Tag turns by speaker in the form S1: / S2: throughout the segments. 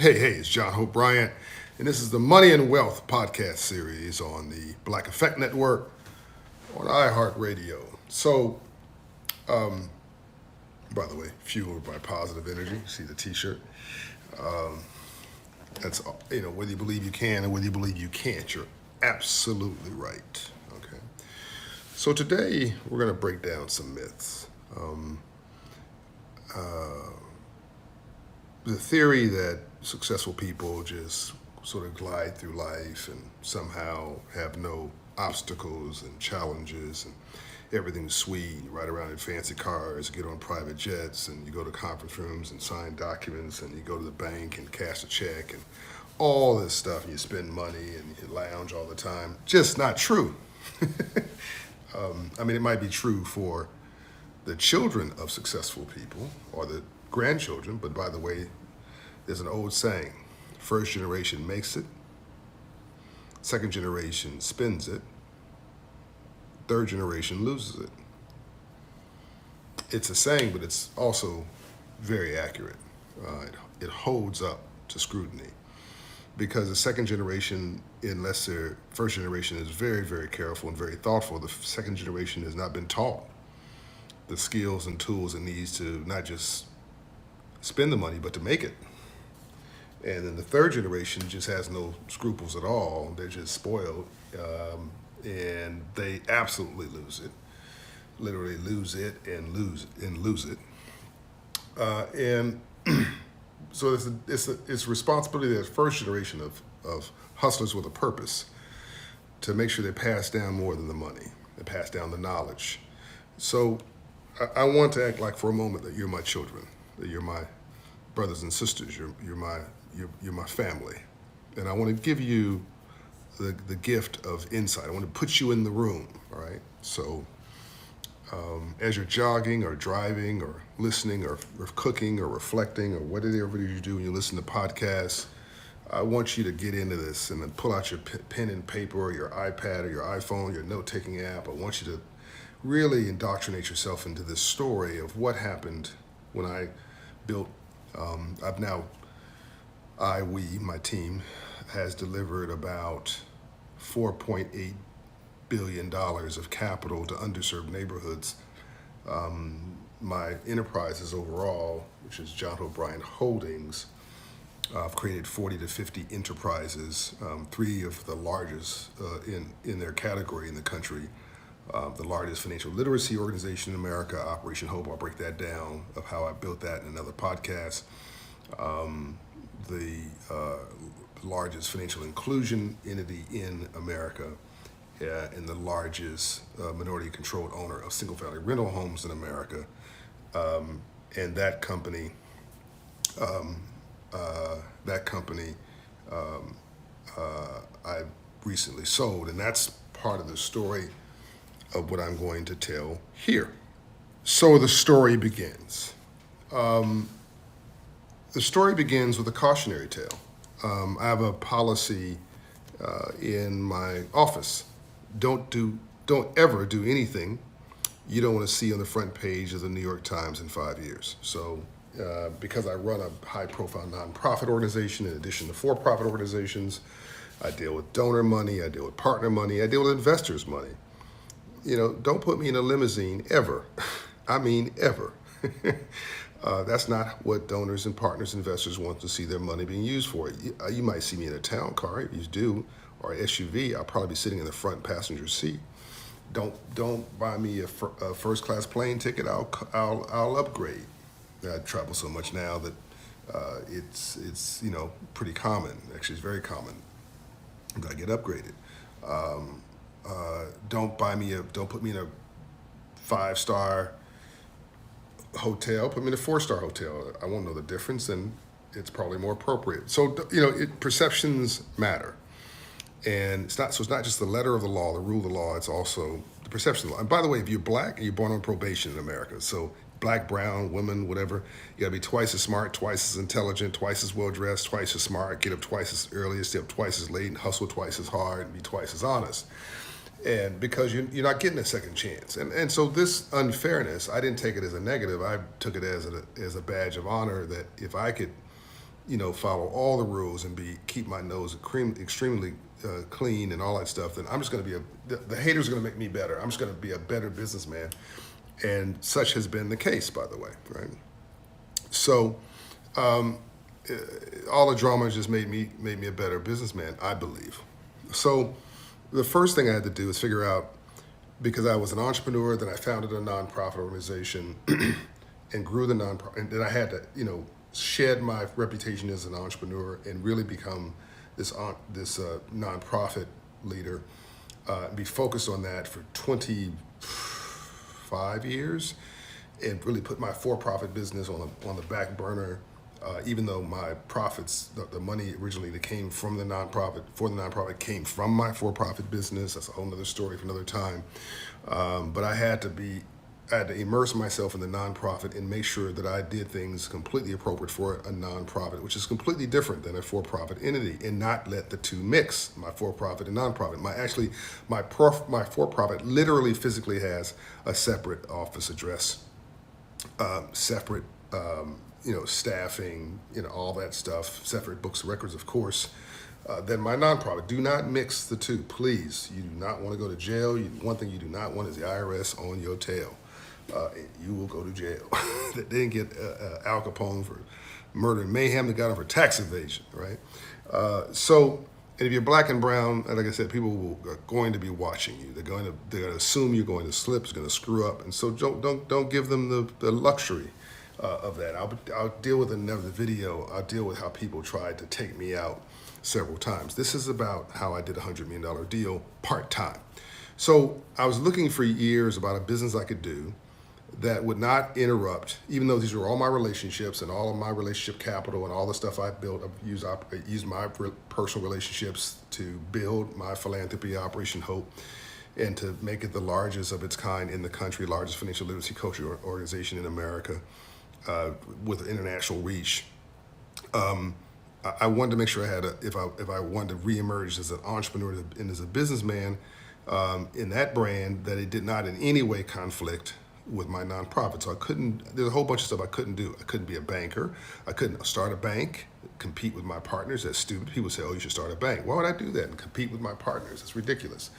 S1: Hey, it's John Hope Bryant, and this is the Money and Wealth podcast series on the Black Effect Network on iHeartRadio. So, by the way, fueled by positive energy. See the T-shirt. That's whether you believe you can or whether you believe you can't, you're absolutely right. Okay. So today we're going to break down some myths. The theory that successful people just sort of glide through life and somehow have no obstacles and challenges and everything's sweet, you ride around in fancy cars, get on private jets, and you go to conference rooms and sign documents, and you go to the bank and cash a check and all this stuff, and you spend money and you lounge all the time. Just not true. It might be true for the children of successful people or the grandchildren, but by the way, there's an old saying, first generation makes it, second generation spends it, third generation loses it. It's a saying, but it's also very accurate. It holds up to scrutiny because the second generation, unless their first generation is very, very careful and very thoughtful, the second generation has not been taught the skills and tools it needs to not just spend the money, but to make it. And then the third generation just has no scruples at all. They're just spoiled, and they absolutely lose it. Literally lose it and lose it. And so it's responsibility of the first generation of hustlers with a purpose to make sure they pass down more than the money. They pass down the knowledge. So I want to act like for a moment that you're my children, that you're my brothers and sisters, you're my family. And I want to give you the gift of insight. I want to put you in the room, all right? So as you're jogging or driving or listening or cooking or reflecting or whatever it is you do when you listen to podcasts, I want you to get into this and then pull out your pen and paper or your iPad or your iPhone, your note-taking app. I want you to really indoctrinate yourself into this story of what happened when I built, my team has delivered about $4.8 billion of capital to underserved neighborhoods. My enterprises overall, which is John Hope Bryant Holdings, I've created 40 to 50 enterprises, three of the largest in their category in the country. The largest financial literacy organization in America, Operation Hope. I'll break that down of how I built that in another podcast. The largest financial inclusion entity in America, and the largest minority-controlled owner of single-family rental homes in America. And that company, I recently sold, and that's part of the story of what I'm going to tell here. So the story begins. The story begins with a cautionary tale. I have a policy in my office. Don't ever do anything you don't want to see on the front page of the New York Times in 5 years. So because I run a high-profile nonprofit organization in addition to for-profit organizations, I deal with donor money, I deal with partner money, I deal with investors' money. Don't put me in a limousine ever. I mean, ever. That's not what donors and partners, investors want to see their money being used for. You might see me in a town car, if you do, or an SUV. I'll probably be sitting in the front passenger seat. Don't buy me a first-class plane ticket. I'll upgrade. I travel so much now that it's pretty common. Actually, it's very common that I get upgraded. Don't put me in a 5-star hotel. Put me in a 4-star hotel. I won't know the difference, and it's probably more appropriate. So perceptions matter, and it's not just the letter of the law, the rule of the law. It's also the perception of the law. And by the way, if you're black, you're born on probation in America. So black, brown, women, whatever, you gotta be twice as smart, twice as intelligent, twice as well dressed, twice as smart, get up twice as early, stay up twice as late, and hustle twice as hard, and be twice as honest. And because you're not getting a second chance. And so this unfairness, I didn't take it as a negative. I took it as a badge of honor that if I could follow all the rules and keep my nose extremely clean and all that stuff, then I'm just going to be the haters are going to make me better. I'm just going to be a better businessman, and such has been the case, by the way, right? So all the drama just made me a better businessman, I believe. So the first thing I had to do is figure out, because I was an entrepreneur, then I founded a nonprofit organization and grew the nonprofit, and then I had to shed my reputation as an entrepreneur and really become this nonprofit leader, be focused on that for 25 years, and really put my for-profit business on the back burner. Even though my profits, the money originally that came from the nonprofit came from my for-profit business. That's a whole nother story for another time. But I had to immerse myself in the nonprofit and make sure that I did things completely appropriate for a nonprofit, which is completely different than a for-profit entity, and not let the two mix, my for-profit and nonprofit. My for-profit literally physically has a separate office address, separate staffing, all that stuff, separate books and records, of course, than my nonprofit. Do not mix the two, please. You do not want to go to jail. One thing you do not want is the IRS on your tail. You will go to jail. They didn't get Al Capone for murder and mayhem. They got him for tax evasion, right? So if you're black and brown, like I said, people are going to be watching you. They're going to assume you're going to slip, you're going to screw up, and so don't give them the luxury of that. I'll deal with another video. I'll deal with how people tried to take me out several times. This is about how I did a $100 million deal part-time. So I was looking for years about a business I could do that would not interrupt, even though these were all my relationships and all of my relationship capital and all the stuff I built. I used my personal relationships to build my philanthropy, Operation Hope, and to make it the largest of its kind in the country, largest financial literacy coaching organization in America, with international reach. I wanted to make sure I had if I wanted to reemerge as an entrepreneur and as a businessman in that brand, that it did not in any way conflict with my nonprofit. So there's a whole bunch of stuff I couldn't do. I couldn't be a banker. I couldn't start a bank, compete with my partners. That's stupid. People say, oh, you should start a bank. Why would I do that and compete with my partners? It's ridiculous.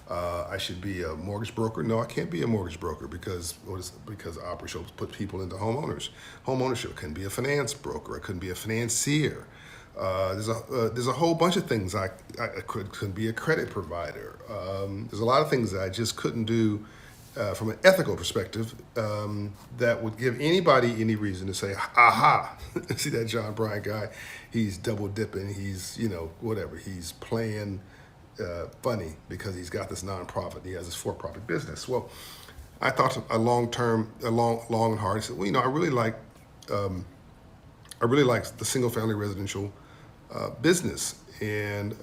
S1: I should be a mortgage broker. No, I can't be a mortgage broker because Operation Hope put people into homeowners. Homeownership. I couldn't be a finance broker. I couldn't be a financier. There's a whole bunch of things I couldn't be a credit provider. There's a lot of things that I just couldn't do from an ethical perspective that would give anybody any reason to say, aha, see that John Bryant guy? He's double dipping. He's whatever. He's playing funny because he's got this nonprofit. He has this for-profit business. Well, I thought long and hard. I said, well, I really like the single-family residential business and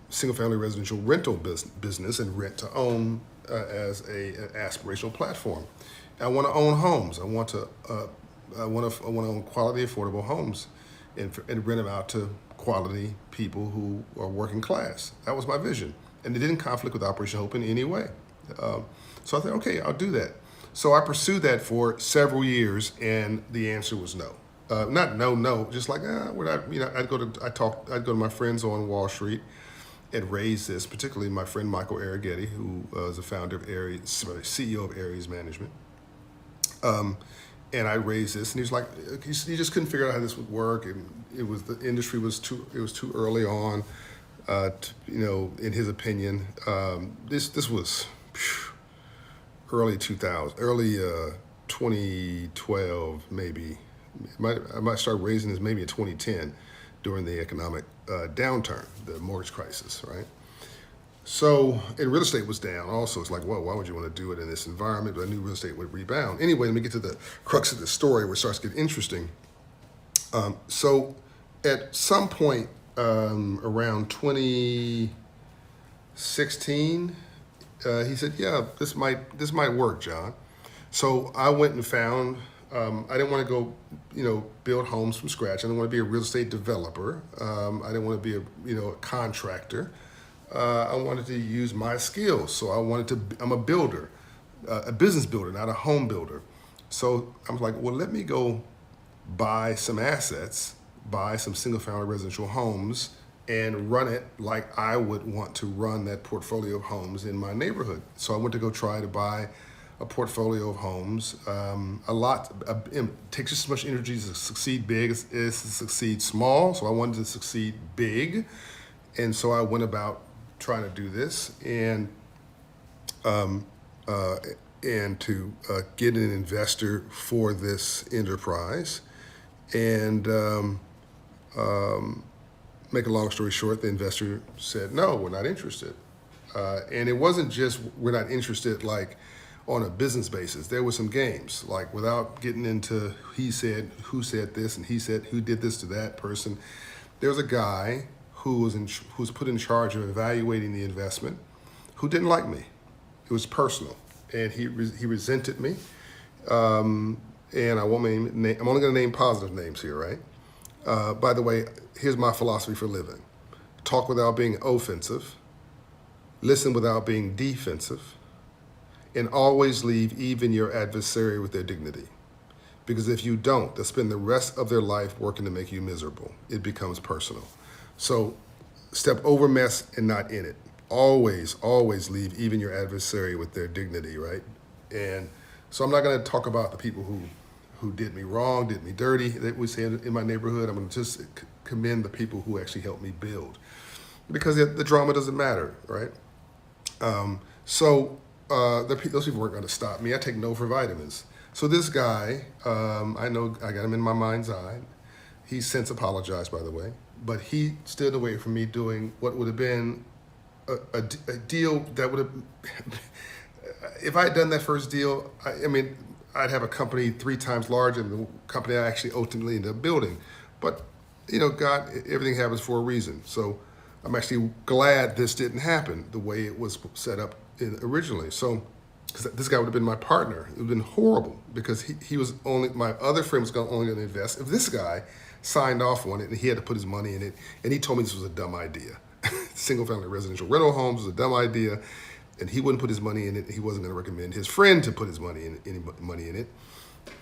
S1: single-family residential rental business and rent-to-own as an aspirational platform. I want to own homes. I want to own quality, affordable homes, and rent them out to quality people who are working class. That was my vision, and it didn't conflict with Operation Hope in any way. So I thought, okay, I'll do that. So I pursued that for several years, and the answer was no. Not no, just like I'd go to my friends on Wall Street and raise this, particularly my friend Michael Arrighetti, who is the founder of CEO of Aries Management. And I raised this, and he was like, he just couldn't figure out how this would work, and the industry was too early on, in his opinion. This was early 2012 maybe. I might start raising this maybe in 2010 during the economic downturn, the mortgage crisis, right? So, and real estate was down also. It's like, well, why would you want to do it in this environment? But I knew real estate would rebound. Anyway, let me get to the crux of the story where it starts to get interesting. So at some point around 2016, he said, yeah, this might work, John. So I went and found, I didn't want to go, build homes from scratch. I didn't want to be a real estate developer. I didn't want to be a contractor. I wanted to use my skills. So I'm a builder, a business builder, not a home builder. So I was like, well, let me go buy some assets, buy some single-family residential homes, and run it like I would want to run that portfolio of homes in my neighborhood. So I went to go try to buy a portfolio of homes. It takes just as much energy to succeed big as to succeed small. So I wanted to succeed big, and so I went about trying to do this um, uh, and to get an investor for this enterprise. And make a long story short, the investor said, "No, we're not interested." And it wasn't just we're not interested like on a business basis. There were some games, like without getting into he said, who said this, and he said who did this to that person. There was a guy who was put in charge of evaluating the investment who didn't like me. It was personal, and he resented me. And I won't name. I'm only going to name positive names here, right? By the way, here's my philosophy for living: talk without being offensive, listen without being defensive, and always leave even your adversary with their dignity. Because if you don't, they'll spend the rest of their life working to make you miserable. It becomes personal. So step over mess and not in it. Always, always leave even your adversary with their dignity, right? And so I'm not going to talk about the people who did me wrong, did me dirty, that we say in my neighborhood. I'm going to just commend the people who actually helped me build. Because the drama doesn't matter, right? Those people weren't going to stop me. I take no for vitamins. So this guy, I know I got him in my mind's eye. He's since apologized, by the way. But he stood away from me doing what would have been a deal that would have, if I had done that first deal, I'd have a company 3 times larger than the company I actually ultimately ended up building. But, God, everything happens for a reason. So I'm actually glad this didn't happen the way it was set up originally. So, because this guy would have been my partner. It would have been horrible because he was only, my other friend was only going to invest. If this guy signed off on it and he had to put his money in it, and he told me this was a dumb idea. Single family residential rental homes was a dumb idea, and he wouldn't put his money in it. He wasn't going to recommend his friend to put his money in it.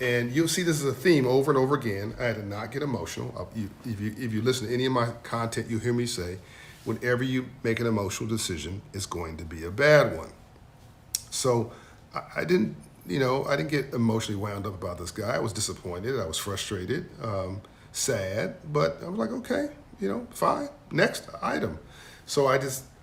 S1: And you'll see this is a theme over and over again. I had to not get emotional. If you listen to any of my content, you'll hear me say, whenever you make an emotional decision, it's going to be a bad one. So I didn't get emotionally wound up about this guy. I was disappointed. I was frustrated, sad, but I was like, okay, fine. Next item. So I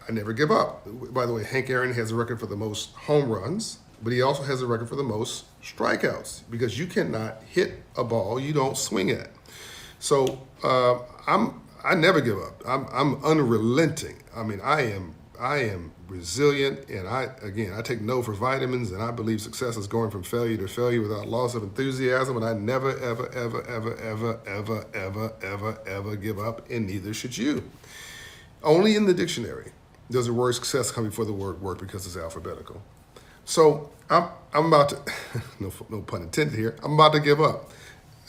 S1: never give up. By the way, Hank Aaron has a record for the most home runs, but he also has a record for the most strikeouts because you cannot hit a ball you don't swing at. So I never give up. I'm unrelenting. I am resilient, and I take no for vitamins, and I believe success is going from failure to failure without loss of enthusiasm, and I never, ever, ever, ever, ever, ever, ever, ever, ever give up, and neither should you. Only in the dictionary does the word success come before the word work because it's alphabetical. So I'm about to, no pun intended here, I'm about to give up.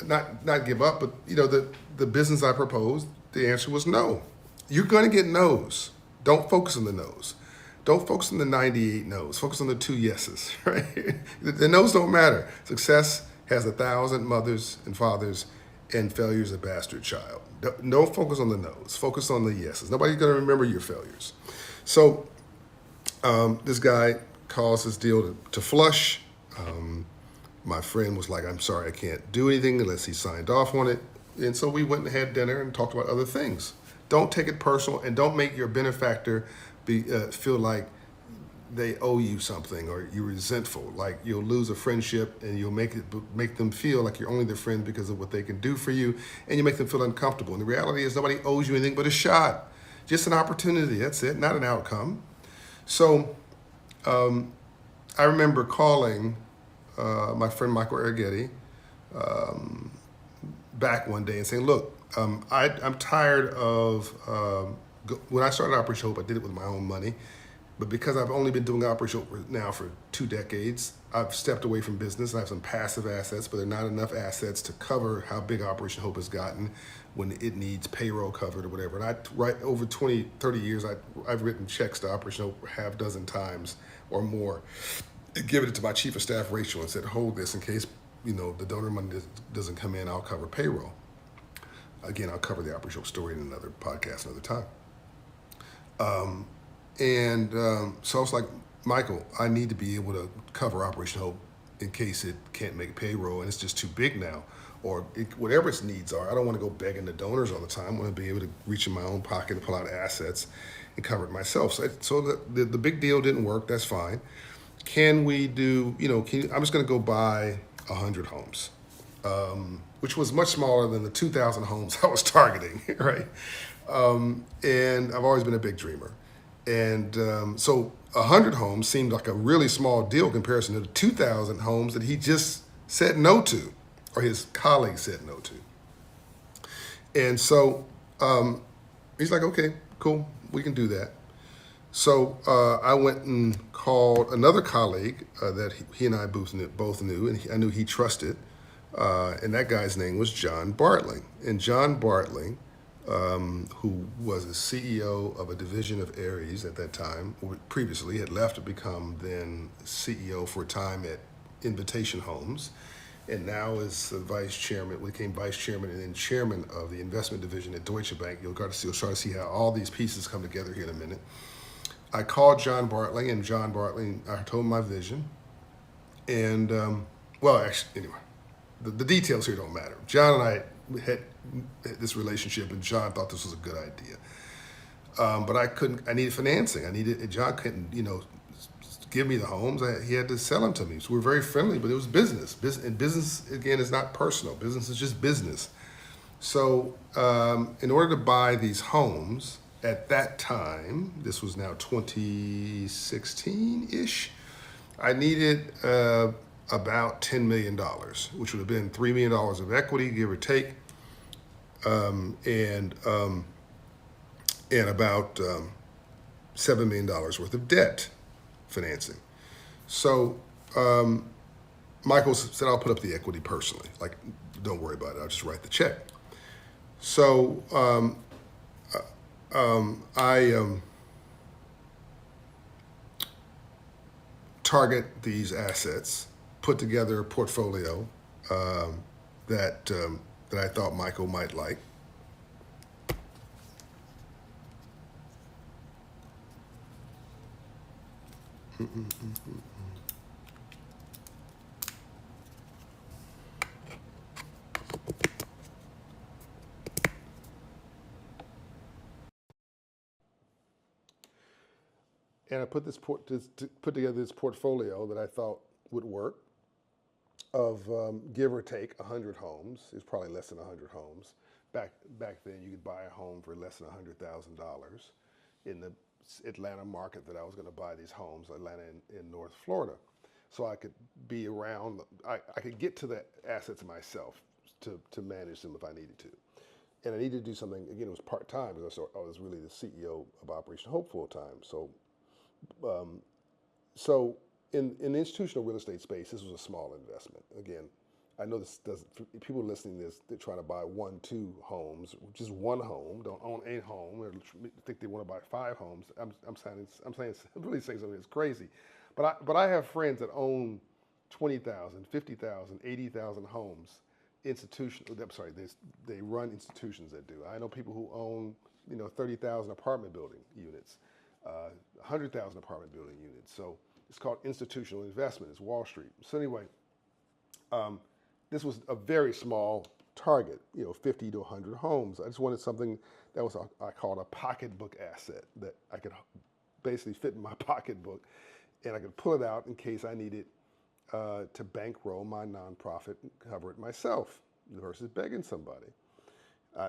S1: Not give up, but the business I proposed, the answer was no. You're going to get no's. Don't focus on the no's. Don't focus on the 98 no's. Focus on the 2 yeses, right? The no's don't matter. Success has 1,000 mothers and fathers, and failure is a bastard child. Don't focus on the no's. Focus on the yeses. Nobody's going to remember your failures. So this guy caused this deal to flush. My friend was like, I'm sorry, I can't do anything unless he signed off on it. And so we went and had dinner and talked about other things. Don't take it personal, and don't make your benefactor feel like they owe you something or you're resentful. Like you'll lose a friendship and you'll make them feel like you're only their friend because of what they can do for you, and you make them feel uncomfortable. And the reality is nobody owes you anything but a shot. Just an opportunity, that's it, not an outcome. So I remember calling my friend Michael Arrighetti back one day and saying, look, I'm tired of, when I started Operation Hope, I did it with my own money. But because I've only been doing Operation Hope now for 2 decades, I've stepped away from business. I have some passive assets, but they're not enough assets to cover how big Operation Hope has gotten when it needs payroll covered or whatever. And over 20, 30 years, I've written checks to Operation Hope half dozen times or more, given it to my chief of staff, Rachel, and said, hold this in case the donor money doesn't come in, I'll cover payroll. Again, I'll cover the operational story in another podcast another time. And so I was like, Michael, I need to be able to cover Operation Hope in case it can't make payroll and it's just too big now, or whatever its needs are. I don't want to go begging the donors all the time. I want to be able to reach in my own pocket and pull out assets and cover it myself. So the big deal didn't work. That's fine. Can we do, I'm just going to go buy 100 homes, which was much smaller than the 2,000 homes I was targeting, right? And I've always been a big dreamer. And so 100 homes seemed like a really small deal in comparison to the 2,000 homes that he just said no to, or his colleagues said no to. And so he's like, okay, cool, we can do that. So I went and called another colleague that he and I both knew, and I knew he trusted. And that guy's name was John Bartling. And John Bartling, who was a CEO of a division of Aries at that time, previously had left to become then CEO for a time at Invitation Homes, and now is the vice chairman, became vice chairman and then chairman of the investment division at Deutsche Bank. You'll try to see how all these pieces come together here in a minute. I called John Bartling, and John Bartling, I told him my vision. And, well, actually, anyway, the details here don't matter. John and I had this relationship, and John thought this was a good idea. But I needed financing. John couldn't, give me the homes. He had to sell them to me. So we were very friendly, but it was business. And business, again, is not personal. Business is just business. So in order to buy these homes, at that time, this was now 2016-ish, I needed about $10 million, which would have been $3 million of equity, give or take, and about $7 million worth of debt financing. So Michael said, I'll put up the equity personally. Like, don't worry about it. I'll just write the check. So I target these assets, put together a portfolio that I thought Michael might like. And I put put together this portfolio that I thought would work of give or take 100 homes. It's probably less than 100 homes. Back then, you could buy a home for less than $100,000 in the Atlanta market that I was going to buy these homes, Atlanta in North Florida. So I could be around, I could get to the assets myself to manage them if I needed to. And I needed to do something, again, it was part-time because I was really the CEO of Operation Hope full-time. So in the institutional real estate space, this was a small investment. Again, I know this doesn't, people listening to this, they're trying to buy 1-2 homes, just one home, don't own a home, or think they want to buy 5 homes. I'm really saying something that's crazy. But I have friends that own 20,000, 50,000, 80,000 homes, they run institutions that do. I know people who own, 30,000 apartment building units, 100,000 apartment building units. So it's called institutional investment. It's Wall Street. So anyway, this was a very small target, 50 to 100 homes. I just wanted something that was, I called a pocketbook asset that I could basically fit in my pocketbook, and I could pull it out in case I needed to bankroll my nonprofit and cover it myself versus begging somebody.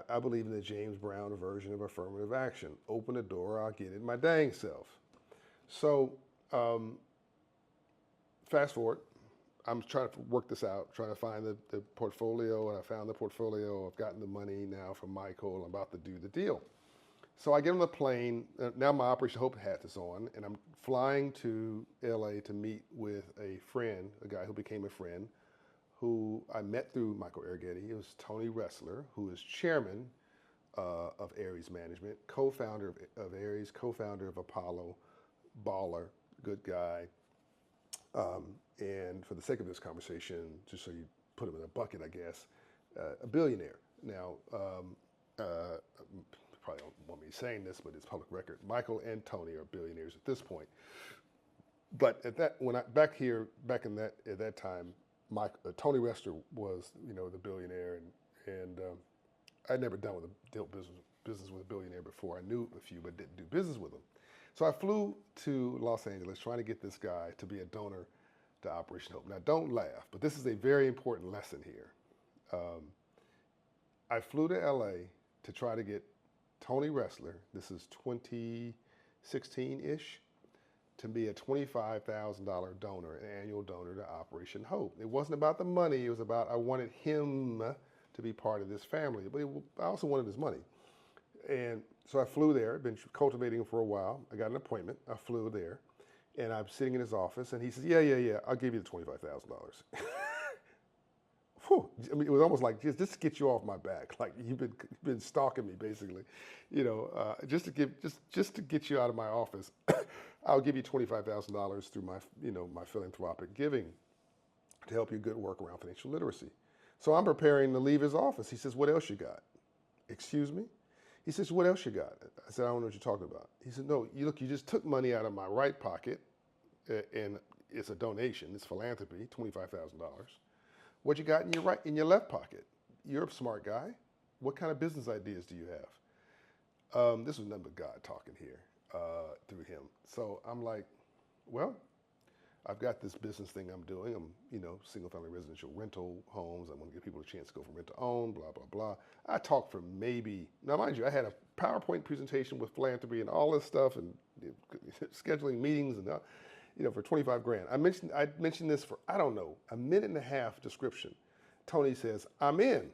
S1: I believe in the James Brown version of affirmative action. Open the door, I'll get it my dang self. So fast forward, I'm trying to work this out, trying to find the portfolio, and I found the portfolio. I've gotten the money now from Michael. I'm about to do the deal. So I get on the plane. Now my Operation Hope hat is on, and I'm flying to LA to meet with a friend, a guy who became a friend, who I met through Michael Ergetti. It was Tony Ressler, who is chairman of Aries Management, co-founder of Aries, co-founder of Apollo, baller, good guy. And for the sake of this conversation, just so you put him in a bucket, I guess, a billionaire. Now, probably don't want me saying this, but it's public record. Michael and Tony are billionaires at this point. But at that, when I back in that at that time, Tony Rester was the billionaire, and I'd never dealt business with a billionaire before. I knew a few, but didn't do business with them. So I flew to Los Angeles trying to get this guy to be a donor to Operation Hope. Now, don't laugh, but this is a very important lesson here. I flew to LA to try to get Tony Ressler, this is 2016-ish, to be a $25,000 donor, an annual donor to Operation Hope. It wasn't about the money, it was about I wanted him to be part of this family, but I also wanted his money. And so I flew there, been cultivating him for a while. I got an appointment, I flew there, and I'm sitting in his office, and he says, yeah, I'll give you the $25,000. Whew. I mean, it was almost like just to get you off my back, like you've been stalking me, basically, just to get you out of my office. I'll give you $25,000 through my philanthropic giving to help you good work around financial literacy. So I'm preparing to leave his office. He says, "What else you got?" Excuse me? He says, "What else you got?" I said, "I don't know what you're talking about." He said, "No, you just took money out of my right pocket, and it's a donation, it's philanthropy, $25,000. What you got in your left pocket? You're a smart guy. What kind of business ideas do you have?" This was nothing but God talking here through him. So I'm like, well, I've got this business thing I'm doing. I'm, single family residential rental homes. I want to give people a chance to go from rent to own, blah, blah, blah. I talked for now mind you, I had a PowerPoint presentation with philanthropy and all this stuff and scheduling meetings and, for 25 grand. I mentioned this for, I don't know, a minute and a half description. Tony says, "I'm in."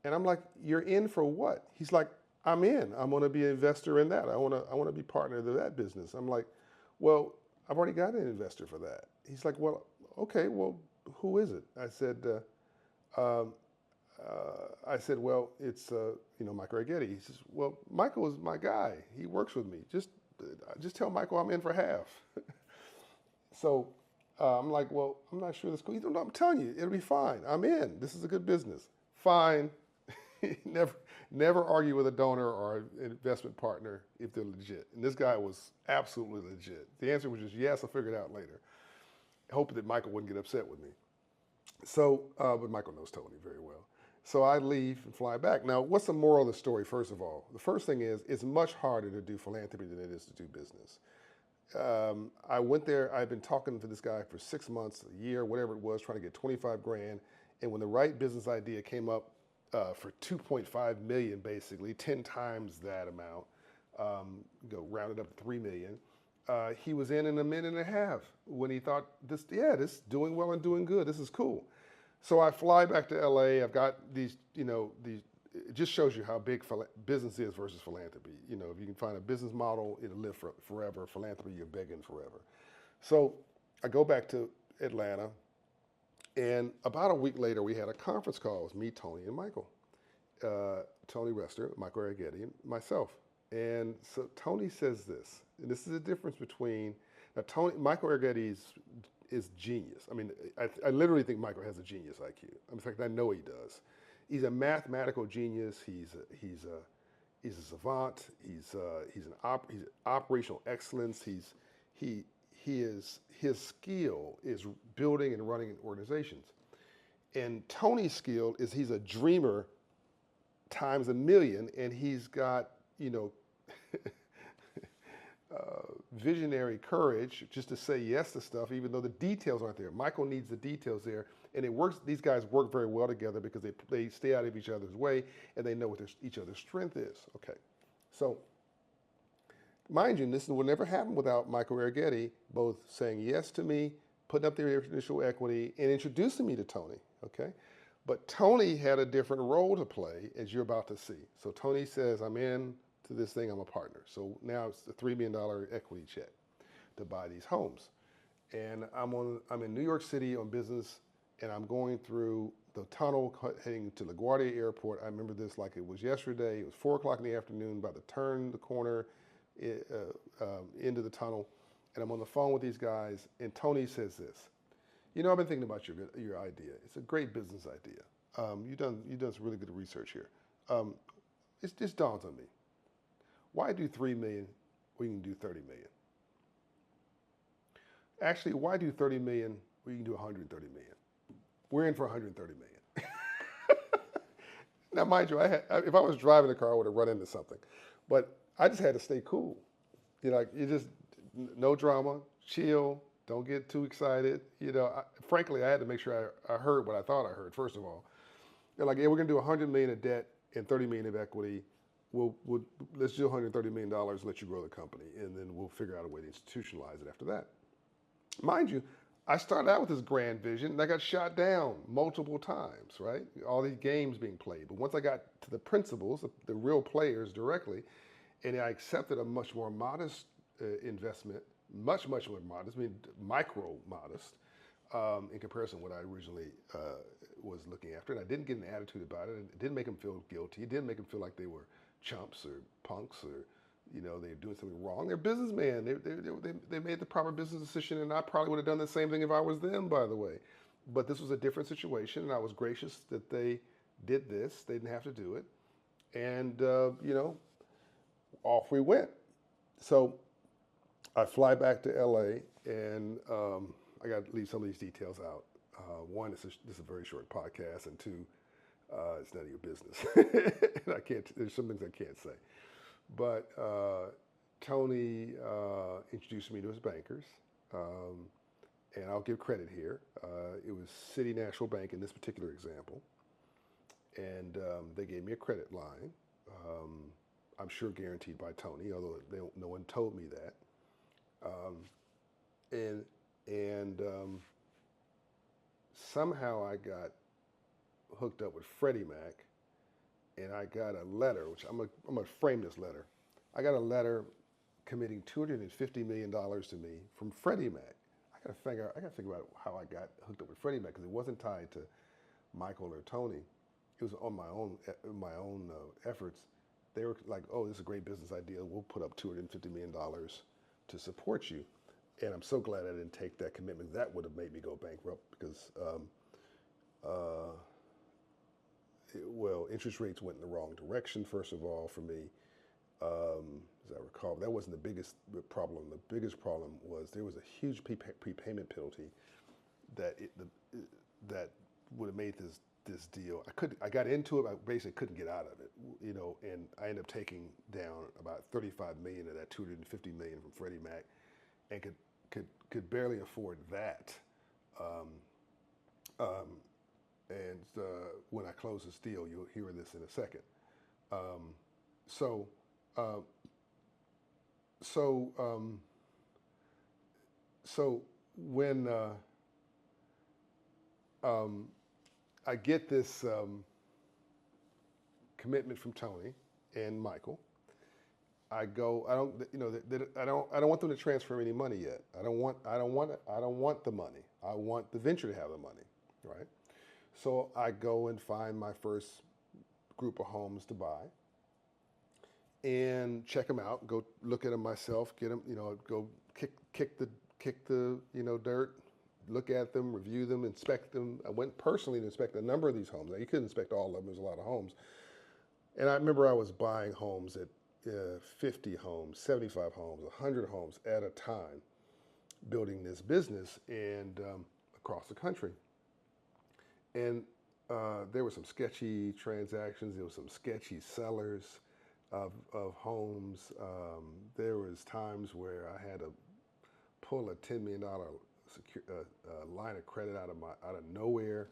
S1: And I'm like, "You're in for what?" He's like, "I'm in. I'm going to be an investor in that. I want to be partner to that business." I'm like, "Well, I've already got an investor for that." He's like, "Well, okay, well, who is it?" I said, "Well, it's Michael Argetti." He says, "Well, Michael is my guy. He works with me. Just tell Michael I'm in for half." So I'm like, "Well, I'm not sure this cool." He's like, "No, I'm telling you, it'll be fine. I'm in. This is a good business." Fine. Never argue with a donor or an investment partner if they're legit. And this guy was absolutely legit. The answer was just yes. I'll figure it out later. Hoping that Michael wouldn't get upset with me. So, but Michael knows Tony very well. So I leave and fly back. Now, what's the moral of the story, first of all? The first thing is, it's much harder to do philanthropy than it is to do business. I went there, I'd been talking to this guy for 6 months, a year, whatever it was, trying to get 25 grand. And when the right business idea came up for 2.5 million, basically, 10 times that amount, rounded up to 3 million, he was in a minute and a half when he thought, this is doing well and doing good, this is cool. So I fly back to LA, I've got these, it just shows you how big business is versus philanthropy. If you can find a business model, it'll live forever. Philanthropy, you're begging forever. So I go back to Atlanta, and about a week later, we had a conference call. It was me, Tony, and Michael. Tony Rester, Michael Argetti, and myself. And so Tony says this, and this is the difference between, Michael Argetti is genius. I mean, I literally think Michael has a genius IQ. In fact, I know he does. He's a mathematical genius. He's a savant. He's operational excellence. His skill is building and running organizations. And Tony's skill is he's a dreamer times a million, and he's got, visionary courage just to say yes to stuff, even though the details aren't there. Michael needs the details there, and it works. These guys work very well together because they stay out of each other's way, and they know what each other's strength is. Okay, so mind you, this will never happen without Michael Argetti both saying yes to me, putting up their initial equity, and introducing me to Tony. Okay, but Tony had a different role to play, as you're about to see. So Tony says, "I'm in to this thing, I'm a partner." So now it's a $3 million equity check to buy these homes. And I'm in New York City on business, and I'm going through the tunnel heading to LaGuardia Airport. I remember this like it was yesterday. It was 4 o'clock in the afternoon, about to turn the corner into the tunnel. And I'm on the phone with these guys, and Tony says this. I've been thinking about your idea. It's a great business idea. You've done some really good research here. Um, it just dawns on me. Why do 3 million when you can do 30 million? Actually, why do 30 million when you can do 130 million? We're in for 130 million. Now, mind you, if I was driving the car, I would have run into something, but I just had to stay cool. You just no drama, chill. Don't get too excited. Frankly, I had to make sure I heard what I thought I heard. First of all, they're like, "Yeah, we're gonna do 100 million of debt and 30 million of equity. We'll let's do 130 million dollars, let you grow the company, and then we'll figure out a way to institutionalize it after that." Mind you, I started out with this grand vision and I got shot down multiple times, right? All these games being played. But once I got to the principals, the real players directly, and I accepted a much more modest investment, much more modest, I mean, micro modest, in comparison to what I originally was looking after. And I didn't get an attitude about it. It didn't make them feel guilty. It didn't make them feel like they were chumps or punks or they're doing something wrong. They're businessmen. They made the proper business decision, and I probably would have done the same thing if I was them, by the way. But this was a different situation, and I was gracious that they did this. They didn't have to do it. And, off we went. So I fly back to LA, and I got to leave some of these details out. One, this is a very short podcast, and two, it's none of your business. And I can't. There's some things I can't say. But Tony introduced me to his bankers, and I'll give credit here. It was City National Bank in this particular example, and they gave me a credit line. I'm sure guaranteed by Tony, although no one told me that. And somehow I got hooked up with Freddie Mac, and I got a letter, which I'm gonna frame this letter. I got a letter committing $250 million to me from Freddie Mac. I gotta figure out how I got hooked up with Freddie Mac because it wasn't tied to Michael or Tony. It was on my own efforts. They were like, "Oh, this is a great business idea. We'll put up $250 million to support you." And I'm so glad I didn't take that commitment. That would have made me go bankrupt because uh, interest rates went in the wrong direction, first of all, for me. As I recall, that wasn't the biggest problem. The biggest problem was there was a huge prepayment penalty that that would have made this deal. I got into it. I basically couldn't get out of it, and I ended up taking down about 35 million of that 250 million from Freddie Mac, and could barely afford that. Um, um, and when I close this deal, you'll hear this in a second. Um, so, uh, so, um, so when um, I get this commitment from Tony and Michael, I go. I don't. I don't want them to transfer any money yet. I don't want the money. I want the venture to have the money, right? So I go and find my first group of homes to buy and check them out. Go look at them myself. Get them. Go kick the dirt. Look at them, review them, inspect them. I went personally to inspect a number of these homes. Now, you couldn't inspect all of them. There's a lot of homes. And I remember I was buying homes at 50 homes, 75 homes, 100 homes at a time, building this business and across the country. And there were some sketchy transactions. There were some sketchy sellers of homes. There was times where I had to pull a $10 million line of credit out of nowhere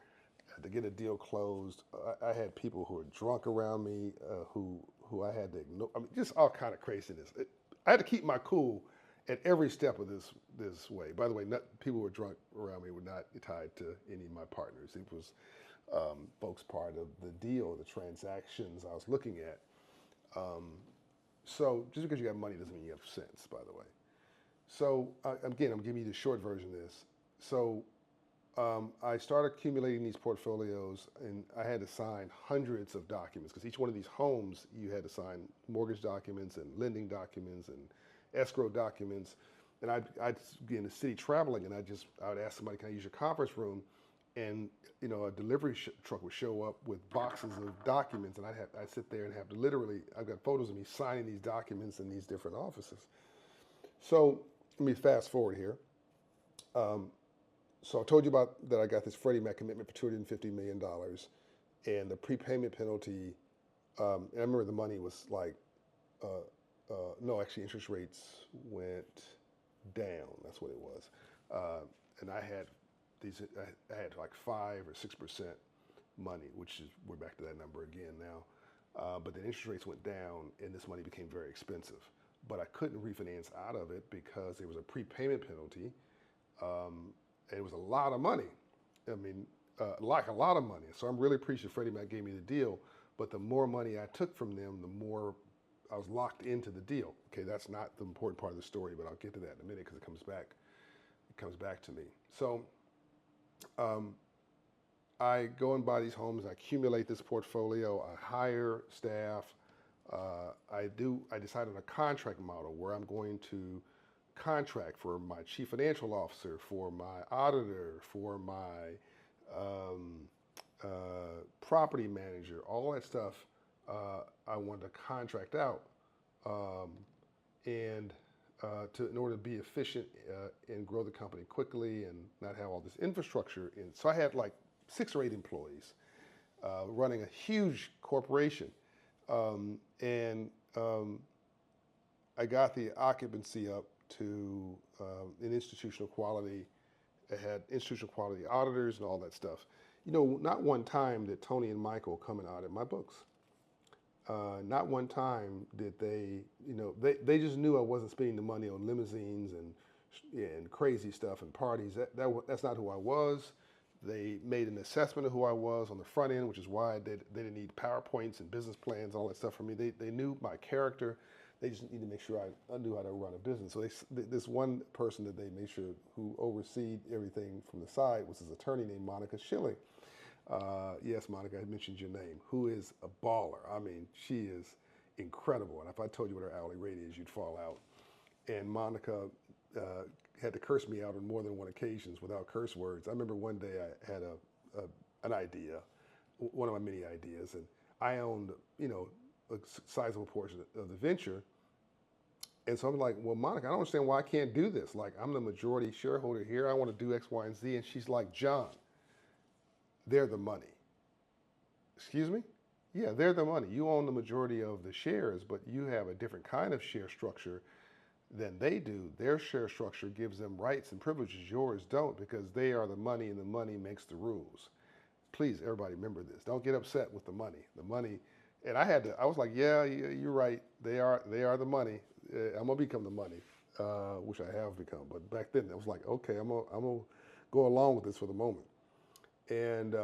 S1: to get a deal closed. I had people who were drunk around me who I had to ignore. I mean, just all kind of craziness. I had to keep my cool at every step of this way. By the way, people who were drunk around me were not tied to any of my partners. It was folks part of the deal, the transactions I was looking at. So just because you have money doesn't mean you have sense, by the way. So again, I'm giving you the short version of this. So I started accumulating these portfolios, and I had to sign hundreds of documents because each one of these homes you had to sign mortgage documents and lending documents and escrow documents. and I'd be in the city traveling, and I would ask somebody, "Can I use your conference room?" And a delivery truck would show up with boxes of documents, and I'd sit there and have to literally, I've got photos of me signing these documents in these different offices. So let me fast forward here. So I told you about that I got this Freddie Mac commitment for $250 million, and the prepayment penalty. And I remember the money was like, no, actually, interest rates went down. That's what it was. And I had I had like 5 or 6% money, which is we're back to that number again now. But the interest rates went down, and this money became very expensive. But I couldn't refinance out of it because there was a prepayment penalty, and it was a lot of money. I mean, like a lot of money. So I'm really appreciative Freddie Mac gave me the deal. But the more money I took from them, the more I was locked into the deal. Okay, that's not the important part of the story, but I'll get to that in a minute because it comes back. It comes back to me. So I go and buy these homes. I accumulate this portfolio. I hire staff. I decide on a contract model where I'm going to contract for my chief financial officer, for my auditor, for my property manager, all that stuff. I wanted to contract out, and in order to be efficient and grow the company quickly and not have all this infrastructure. And so I had like 6 or 8 employees running a huge corporation, and I got the occupancy up to an institutional quality. It had institutional quality auditors and all that stuff. Not one time did Tony and Michael come and audit my books. Not one time did they, they just knew I wasn't spending the money on limousines and crazy stuff and parties. That's not who I was. They made an assessment of who I was on the front end, which is why they didn't need PowerPoints and business plans, all that stuff from me. They knew my character. They just needed to make sure I knew how to run a business. So this one person that they made sure who overseed everything from the side was his attorney named Monica Schilling. Yes, Monica, I mentioned your name, who is a baller. I mean, she is incredible. And if I told you what her hourly rate is, you'd fall out. And Monica had to curse me out on more than one occasions without curse words. I remember one day I had an idea, one of my many ideas, and I owned, a sizable portion of the venture. And so I'm like, well, Monica, I don't understand why I can't do this. Like, I'm the majority shareholder here. I want to do X, Y, and Z. And she's like, John, they're the money. Excuse me? Yeah, they're the money. You own the majority of the shares, but you have a different kind of share structure than they do. Their share structure gives them rights and privileges. Yours don't, because they are the money and the money makes the rules. Please, everybody remember this. Don't get upset with the money. The money, and I was like, yeah, you're right. They are the money. I'm gonna become the money, which I have become. But back then, I was like, okay, I'm gonna go along with this for the moment. And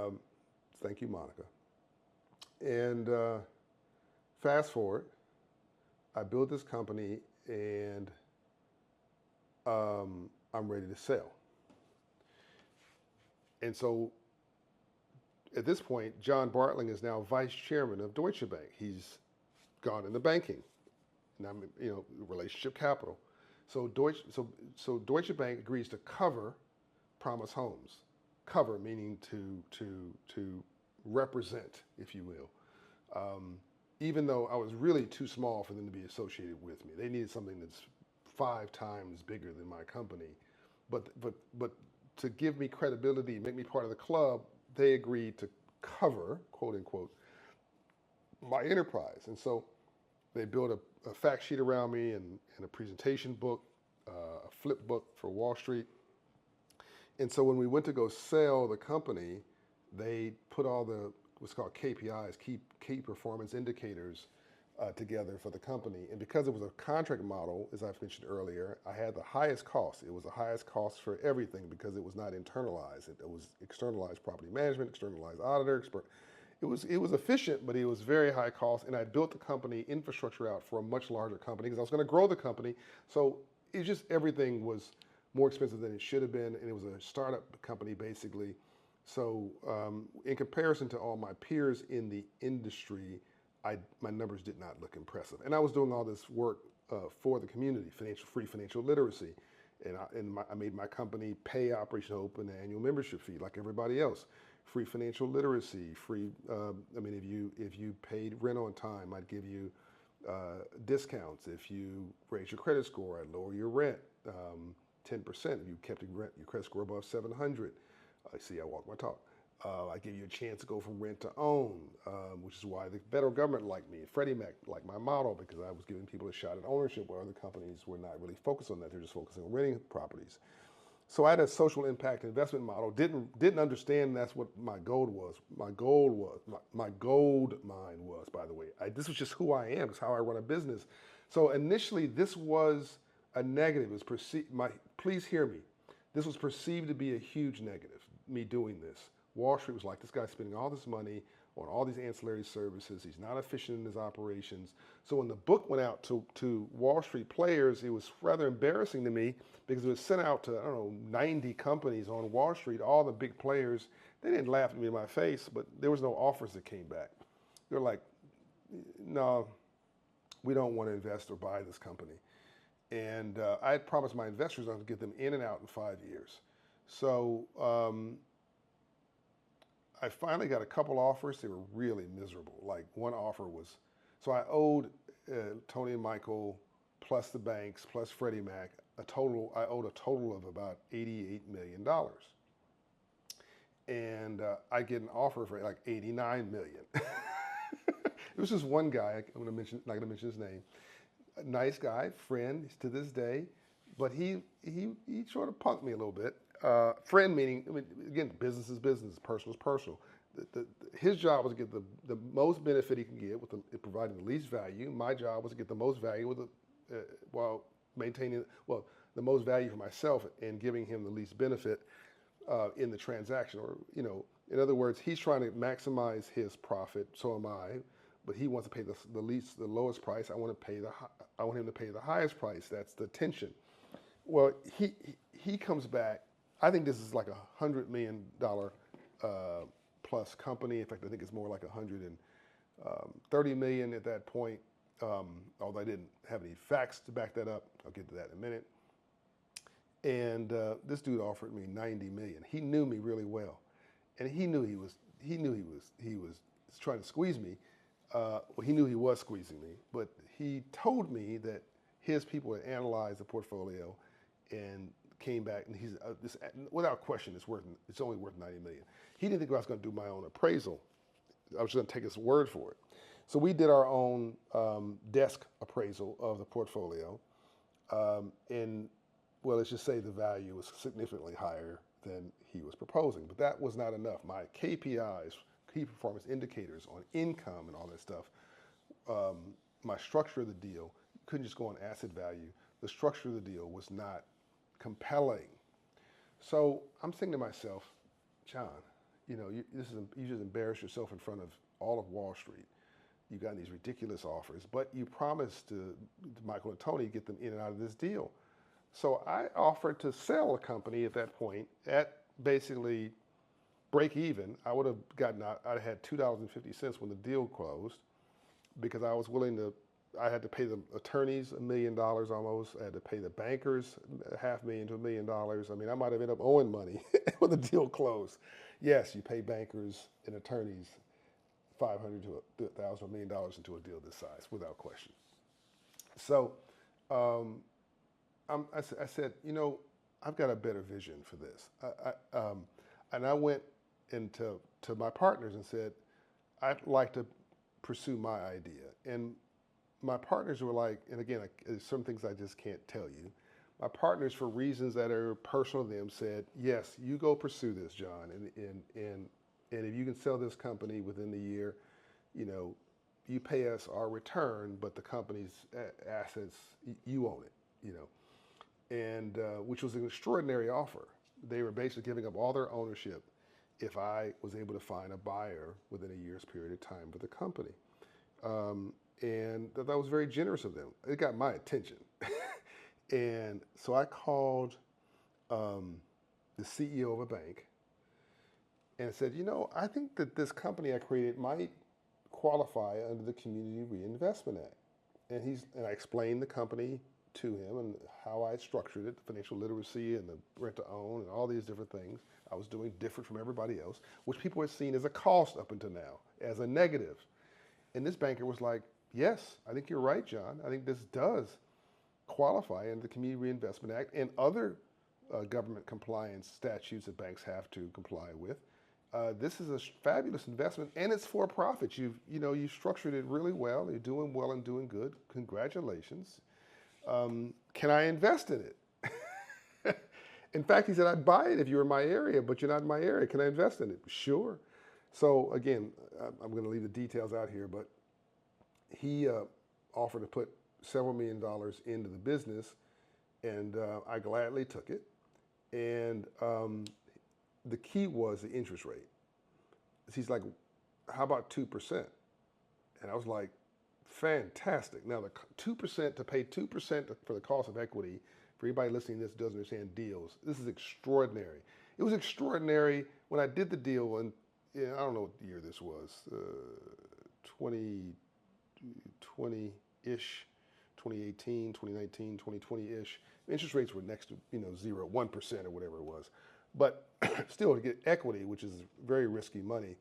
S1: thank you, Monica. And fast forward, I built this company, and I'm ready to sell. And so at this point, John Bartling is now vice chairman of Deutsche Bank. He's gone into banking, and I'm, relationship capital. So Deutsche Bank agrees to cover Promise Homes. Cover meaning to represent, if you will. Even though I was really too small for them to be associated with me, they needed something that's 5 times bigger than my company. But to give me credibility, make me part of the club, they agreed to cover, quote unquote, my enterprise. And so they built a fact sheet around me and a presentation book, a flip book for Wall Street. And so when we went to go sell the company, they put all the what's called KPIs, key performance indicators, together for the company. And because it was a contract model, as I've mentioned earlier, I had the highest cost. It was the highest cost for everything because it was not internalized. It was externalized property management, externalized auditor. It was efficient, but it was very high cost. And I built the company infrastructure out for a much larger company because I was going to grow the company. So it just everything was more expensive than it should have been, and it was a startup company basically. So in comparison to all my peers in the industry, my numbers did not look impressive. And I was doing all this work for the community, free financial literacy. I made my company pay Operation Hope an annual membership fee like everybody else. Free financial literacy, free. I mean, if you paid rent on time, I'd give you discounts. If you raise your credit score, I'd lower your rent 10%. If you kept your credit score above 700, I see I walk my talk. I give you a chance to go from rent to own, which is why the federal government liked me. Freddie Mac liked my model because I was giving people a shot at ownership where other companies were not really focused on that. They're just focusing on renting properties. So I had a social impact investment model. Didn't understand that's what my goal was. My gold mine was. By the way, this was just who I am. It's how I run a business. So initially, this was a negative. It was perceived. Please hear me. This was perceived to be a huge negative. Me doing this. Wall Street was like, this guy's spending all this money on all these ancillary services. He's not efficient in his operations. So when the book went out to Wall Street players, it was rather embarrassing to me because it was sent out to, I don't know, 90 companies on Wall Street, all the big players. They didn't laugh at me in my face, but there was no offers that came back. They're like, no, we don't want to invest or buy this company. And I had promised my investors I would get them in and out in 5 years. So I finally got a couple offers. They were really miserable. Like one offer was, so I owed Tony and Michael plus the banks plus Freddie Mac I owed a total of about $88 million. And I get an offer for like $89 million. It was just one guy, not going to mention his name, a nice guy, friend to this day, but he sort of punked me a little bit. Friend meaning, I mean, again, business is business, personal is personal. His job was to get the most benefit he can get with providing the least value. My job was to get the most value while maintaining, well, the most value for myself and giving him the least benefit in the transaction. Or, in other words, he's trying to maximize his profit, so am I, but he wants to pay the lowest price. I want him to pay the highest price. That's the tension. Well, he comes back. I think this is like $100 million plus company. In fact, I think it's more like $130 million at that point. Although I didn't have any facts to back that up. I'll get to that in a minute. And this dude offered me $90 million. He knew me really well, and he knew he was trying to squeeze me. Well, he knew he was squeezing me, but he told me that his people had analyzed the portfolio and came back, and he's without question, it's only worth $90 million. He didn't think I was going to do my own appraisal. I was going to take his word for it. So we did our own desk appraisal of the portfolio, and well, let's just say the value was significantly higher than he was proposing. But that was not enough. My KPIs, key performance indicators on income and all that stuff, my structure of the deal, couldn't just go on asset value. The structure of the deal was not compelling. So I'm thinking to myself, John, you just embarrassed yourself in front of all of Wall Street. You got these ridiculous offers, but you promised to Michael and Tony get them in and out of this deal. So I offered to sell the company at that point at basically break even. I would have gotten out, I had $2.50 when the deal closed because I had to pay the attorneys $1 million almost. I had to pay the bankers $500,000 to $1 million. I mean, I might have ended up owing money when the deal closed. Yes, you pay bankers and attorneys $500,000 to $1,000 or $1 million into a deal this size, without question. So I said, I've got a better vision for this. And I went into my partners and said, I'd like to pursue my idea. And my partners were like, and again, there's some things I just can't tell you. My partners, for reasons that are personal to them, said, yes, you go pursue this, John. And if you can sell this company within the year, you pay us our return, but the company's assets, you own it, and which was an extraordinary offer. They were basically giving up all their ownership if I was able to find a buyer within a year's period of time for the company. And that was very generous of them. It got my attention. And so I called the CEO of a bank and said, I think that this company I created might qualify under the Community Reinvestment Act. And I explained the company to him and how I structured it, the financial literacy and the rent to own and all these different things I was doing different from everybody else, which people had seen as a cost up until now, as a negative. And this banker was like, yes, I think you're right, John. I think this does qualify under the Community Reinvestment Act and other government compliance statutes that banks have to comply with. This is a fabulous investment, and it's for profit. You structured it really well. You're doing well and doing good. Congratulations. Can I invest in it? In fact, he said, I'd buy it if you were in my area, but you're not in my area. Can I invest in it? Sure. So again, I'm going to leave the details out here, but he offered to put several $1 million into the business, and I gladly took it. And the key was the interest rate. He's like, how about 2%? And I was like, fantastic. Now, the 2%, to pay 2% for the cost of equity, for anybody listening to this doesn't understand deals, this is extraordinary. It was extraordinary when I did the deal, and I don't know what year this was, 2020-ish, 2018, 2019, 2020-ish. Interest rates were next to 0, 1% or whatever it was. But still, to get equity, which is very risky money,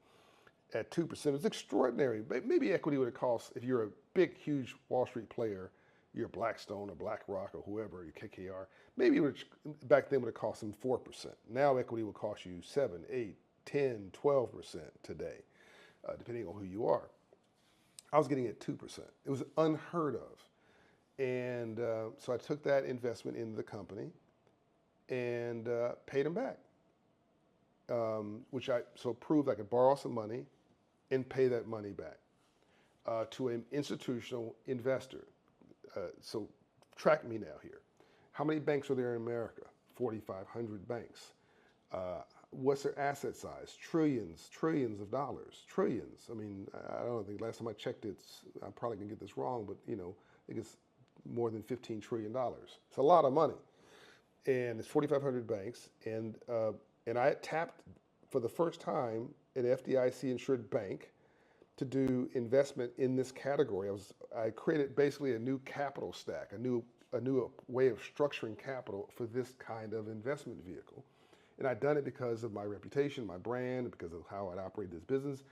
S1: at 2% was extraordinary. Maybe equity would have cost, if you're a big, huge Wall Street player, you're Blackstone or BlackRock or whoever, your KKR, maybe back then would have cost them 4%. Now equity would cost you 7, 8, 10, 12% today, depending on who you are. I was getting it 2%. It was unheard of. And so I took that investment into the company and paid him back, which proved I could borrow some money and pay that money back to an institutional investor. So track me now here. How many banks are there in America? 4,500 banks. What's their asset size? Trillions of dollars, trillions. I mean, I don't think last time I checked I probably can get this wrong, but I think it's more than $15 trillion. It's a lot of money. And it's 4,500 banks. And I tapped for the first time an FDIC insured bank to do investment in this category. I created basically a new capital stack, a new way of structuring capital for this kind of investment vehicle. And I'd done it because of my reputation, my brand, because of how I'd operate this business,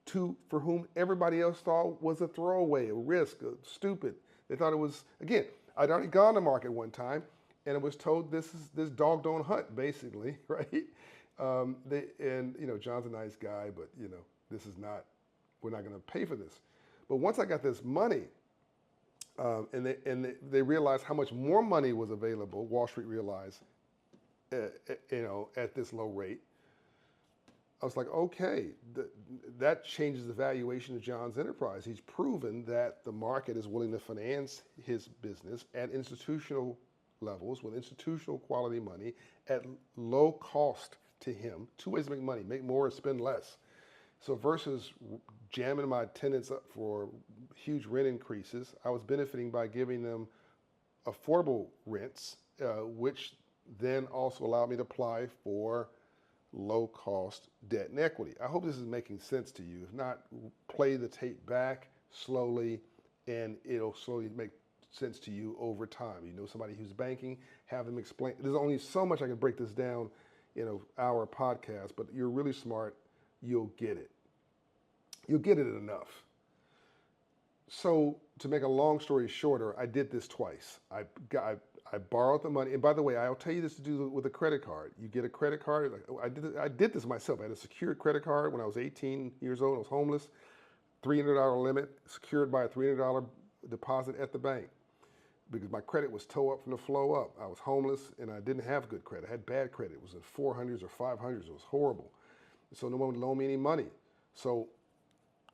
S1: for whom everybody else thought was a throwaway, a risk, stupid. They thought it was, again, I'd already gone to market one time, and it was told this dog don't hunt, basically, right? John's a nice guy, but this is not, we're not going to pay for this. But once I got this money, and they realized how much more money was available, Wall Street realized, at this low rate, I was like, okay, that changes the valuation of John's enterprise. He's proven that the market is willing to finance his business at institutional levels with institutional quality money at low cost to him. Two ways to make money: make more or spend less. So versus jamming my tenants up for huge rent increases, I was benefiting by giving them affordable rents, which then also allowed me to apply for low-cost debt and equity. I hope this is making sense to you. If not, play the tape back slowly, and it'll slowly make sense to you over time. Somebody who's banking, have them explain. There's only so much I can break this down in an hour podcast, but you're really smart, you'll get it. You'll get it enough. So to make a long story shorter, I did this twice. I borrowed the money, and by the way, I'll tell you this to do with a credit card. You get a credit card. I did this myself. I had a secured credit card when I was 18 years old. I was homeless. $300 limit, secured by a $300 deposit at the bank, because my credit was toe up from the flow up. I was homeless and I didn't have good credit. I had bad credit. It was in 400s or 500s. It was horrible. So no one would loan me any money. So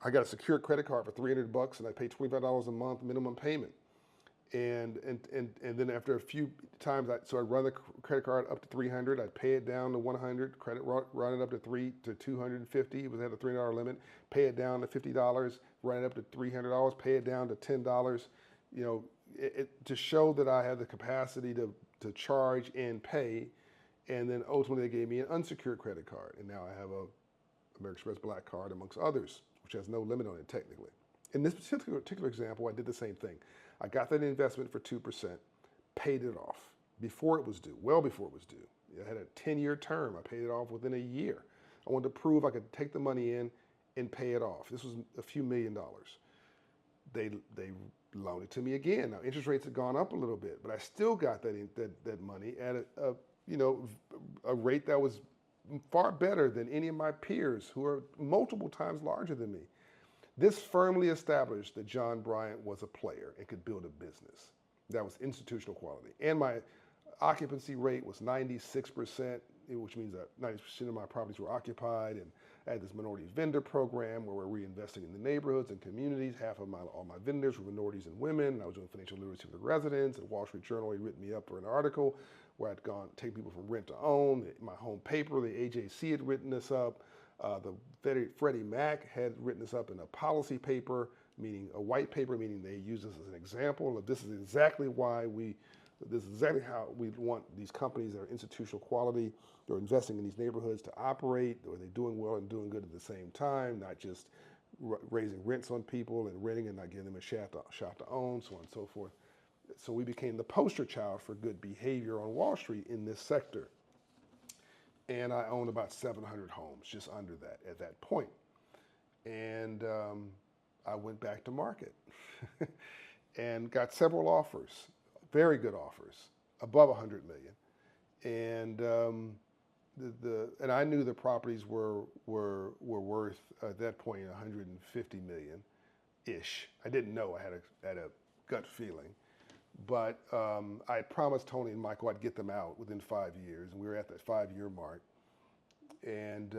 S1: I got a secured credit card for $300 and I paid $25 a month minimum payment. And then after a few times, I'd run the credit card up to 300. I'd pay it down to 100. Credit run it up to 250. It had a $300 limit. Pay it down to $50. Run it up to $300. Pay it down to $10. To show that I had the capacity to charge and pay. And then ultimately they gave me an unsecured credit card. And now I have a American Express Black Card amongst others, which has no limit on it technically. In this particular example, I did the same thing. I got that investment for 2%, paid it off before it was due, well before it was due. I had a 10-year term. I paid it off within a year. I wanted to prove I could take the money in and pay it off. This was a few $1,000,000. They loaned it to me again. Now interest rates had gone up a little bit, but I still got that money at a rate that was far better than any of my peers who are multiple times larger than me. This firmly established that John Bryant was a player and could build a business. That was institutional quality. And my occupancy rate was 96%, which means that 90% of my properties were occupied. And I had this minority vendor program where we're reinvesting in the neighborhoods and communities. Half of all my vendors were minorities and women. And I was doing financial literacy for the residents. And Wall Street Journal had written me up for an article where I'd gone take people from rent to own. My home paper, the AJC, had written this up. The Freddie Mac had written this up in a policy paper, meaning a white paper, meaning they use this as an example of this is exactly how we want these companies that are institutional quality, they're investing in these neighborhoods to operate, or they're doing well and doing good at the same time, not just raising rents on people and renting and not giving them a shot to own, so on and so forth. So we became the poster child for good behavior on Wall Street in this sector. And I owned about 700 homes, just under that at that point. And I went back to market and got several offers, very good offers, above 100 million. And and I knew the properties were worth at that point 150 million ish. I didn't know. I had a gut feeling. But I had promised Tony and Michael I'd get them out within 5 years, and we were at that 5-year mark. And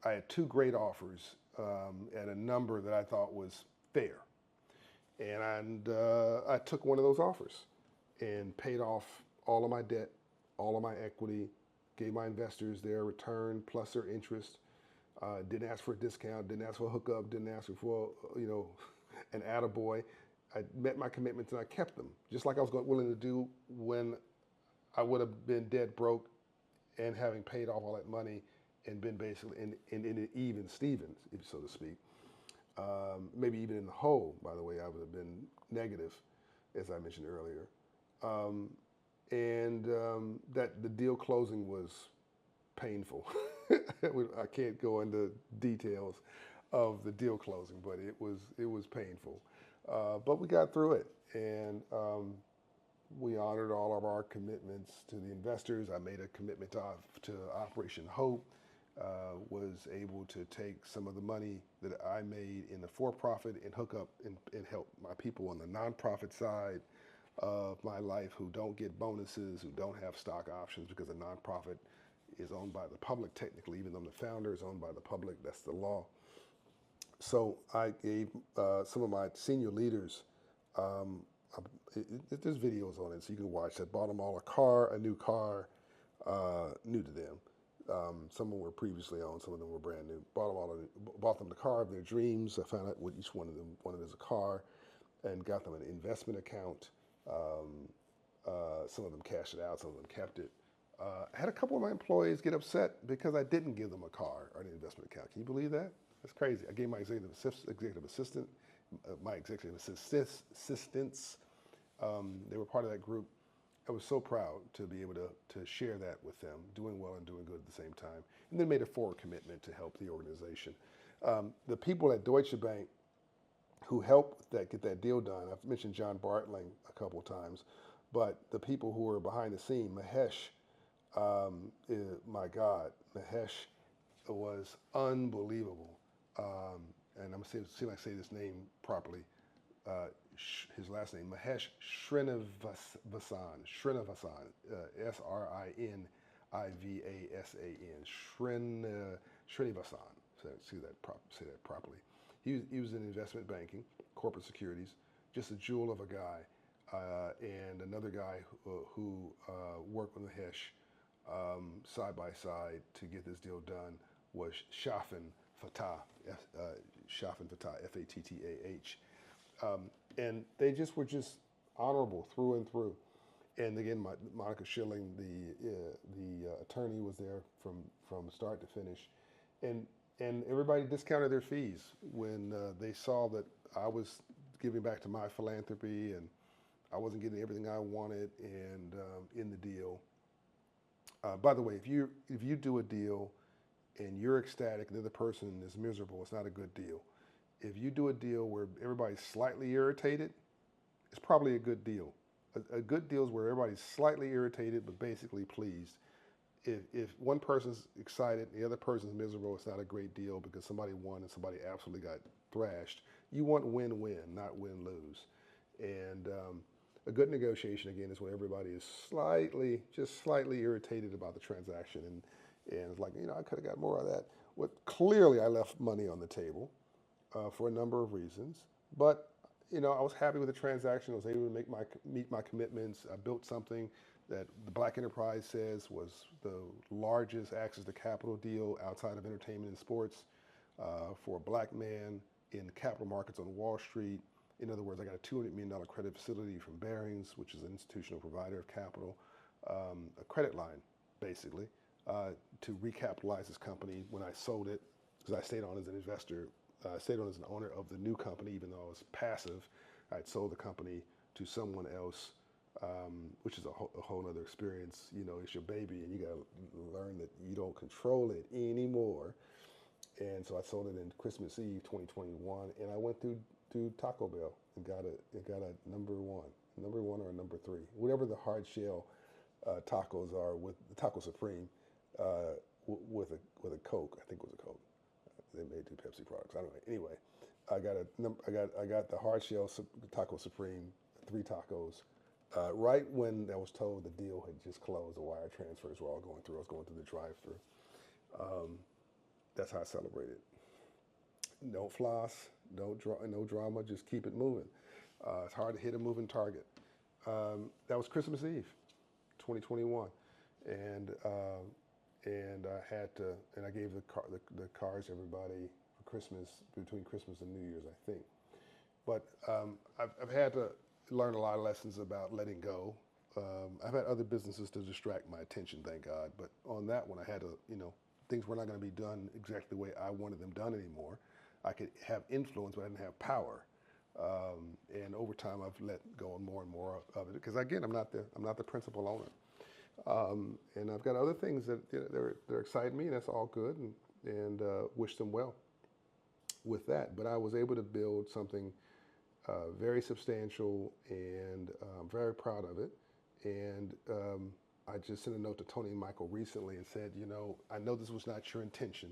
S1: I had two great offers at a number that I thought was fair. And I took one of those offers and paid off all of my debt, all of my equity, gave my investors their return plus their interest. Didn't ask for a discount, didn't ask for a hookup, didn't ask for an attaboy. I met my commitments and I kept them, just like I was willing to do when I would have been dead broke and having paid off all that money and been basically in an even Stevens, so to speak. Maybe even in the hole, by the way, I would have been negative, as I mentioned earlier. That the deal closing was painful. I can't go into details of the deal closing, but it was painful. But we got through it, and we honored all of our commitments to the investors. I made a commitment to Operation Hope. Was able to take some of the money that I made in the for-profit and hook up and help my people on the nonprofit side of my life who don't get bonuses, who don't have stock options, because a nonprofit is owned by the public technically, even though the founder is owned by the public. That's the law. So I gave some of my senior leaders, there's videos on it, so you can watch. I bought them all a new car, new to them. Some of them were previously owned, some of them were brand new. Bought them the car of their dreams. I found out what each one of them wanted as a car, and got them an investment account. Some of them cashed it out, some of them kept it. I had a couple of my employees get upset because I didn't give them a car or an investment account. Can you believe that? That's crazy. I gave my executive assistant, my executive assistants. They were part of that group. I was so proud to be able to share that with them, doing well and doing good at the same time, and then made a forward commitment to help the organization. The people at Deutsche Bank who helped get that deal done, I've mentioned John Bartling a couple of times, but the people who were behind the scene, Mahesh, my God, Mahesh was unbelievable. And I'm going to see if I say this name properly. His last name, Mahesh Srinivasan, Srinivasan, Srinivasan. Say that properly. He was in investment banking, corporate securities, just a jewel of a guy. And another guy who worked with Mahesh side by side to get this deal done was Shafin Fatah, Fattah. And they were just honorable through and through. And again, Monica Schilling, the attorney, was there from start to finish, and everybody discounted their fees when they saw that I was giving back to my philanthropy, and I wasn't getting everything I wanted, and in the deal. By the way, if you do a deal and you're ecstatic and the other person is miserable, it's not a good deal. If you do a deal where everybody's slightly irritated, it's probably a good deal. A good deal is where everybody's slightly irritated but basically pleased. If one person's excited and the other person's miserable, it's not a great deal because somebody won and somebody absolutely got thrashed. You want win-win, not win-lose. And a good negotiation, again, is when everybody is just slightly irritated about the transaction. And it's like, I could have got more of that. What clearly I left money on the table for a number of reasons. But I was happy with the transaction. I was able to meet my commitments. I built something that the Black Enterprise says was the largest access to capital deal outside of entertainment and sports for a black man in capital markets on Wall Street. In other words, I got a $200 million credit facility from Barings, which is an institutional provider of capital, a credit line, basically, to recapitalize this company when I sold it, because I stayed on as an investor, stayed on as an owner of the new company, even though I was passive. I'd sold the company to someone else, which is a whole other experience. It's your baby, and you got to learn that you don't control it anymore. And so I sold it in Christmas Eve 2021, and I went through Taco Bell and got a number one or a number three, whatever the hard shell tacos are with the Taco Supreme with a Coke. I think it was a Coke. They may do Pepsi products. I don't know. Anyway, I got the hard shell Taco Supreme, 3 tacos. Right when I was told the deal had just closed, the wire transfers were all going through. I was going through the drive-through. That's how I celebrated. No floss, no drama. Just keep it moving. It's hard to hit a moving target. That was Christmas Eve, 2021, and I gave the cars to everybody for Christmas, between Christmas and New Year's, I think. But I've had to learn a lot of lessons about letting go. I've had other businesses to distract my attention, thank God. But on that one, I had to, things were not going to be done exactly the way I wanted them done anymore. I could have influence, but I didn't have power. And over time, I've let go on more and more of it because, again, I'm not the principal owner. And I've got other things that they're exciting me, and that's all good, and wish them well with that. But I was able to build something very substantial, and I'm very proud of it. And I just sent a note to Tony and Michael recently and said, I know this was not your intention,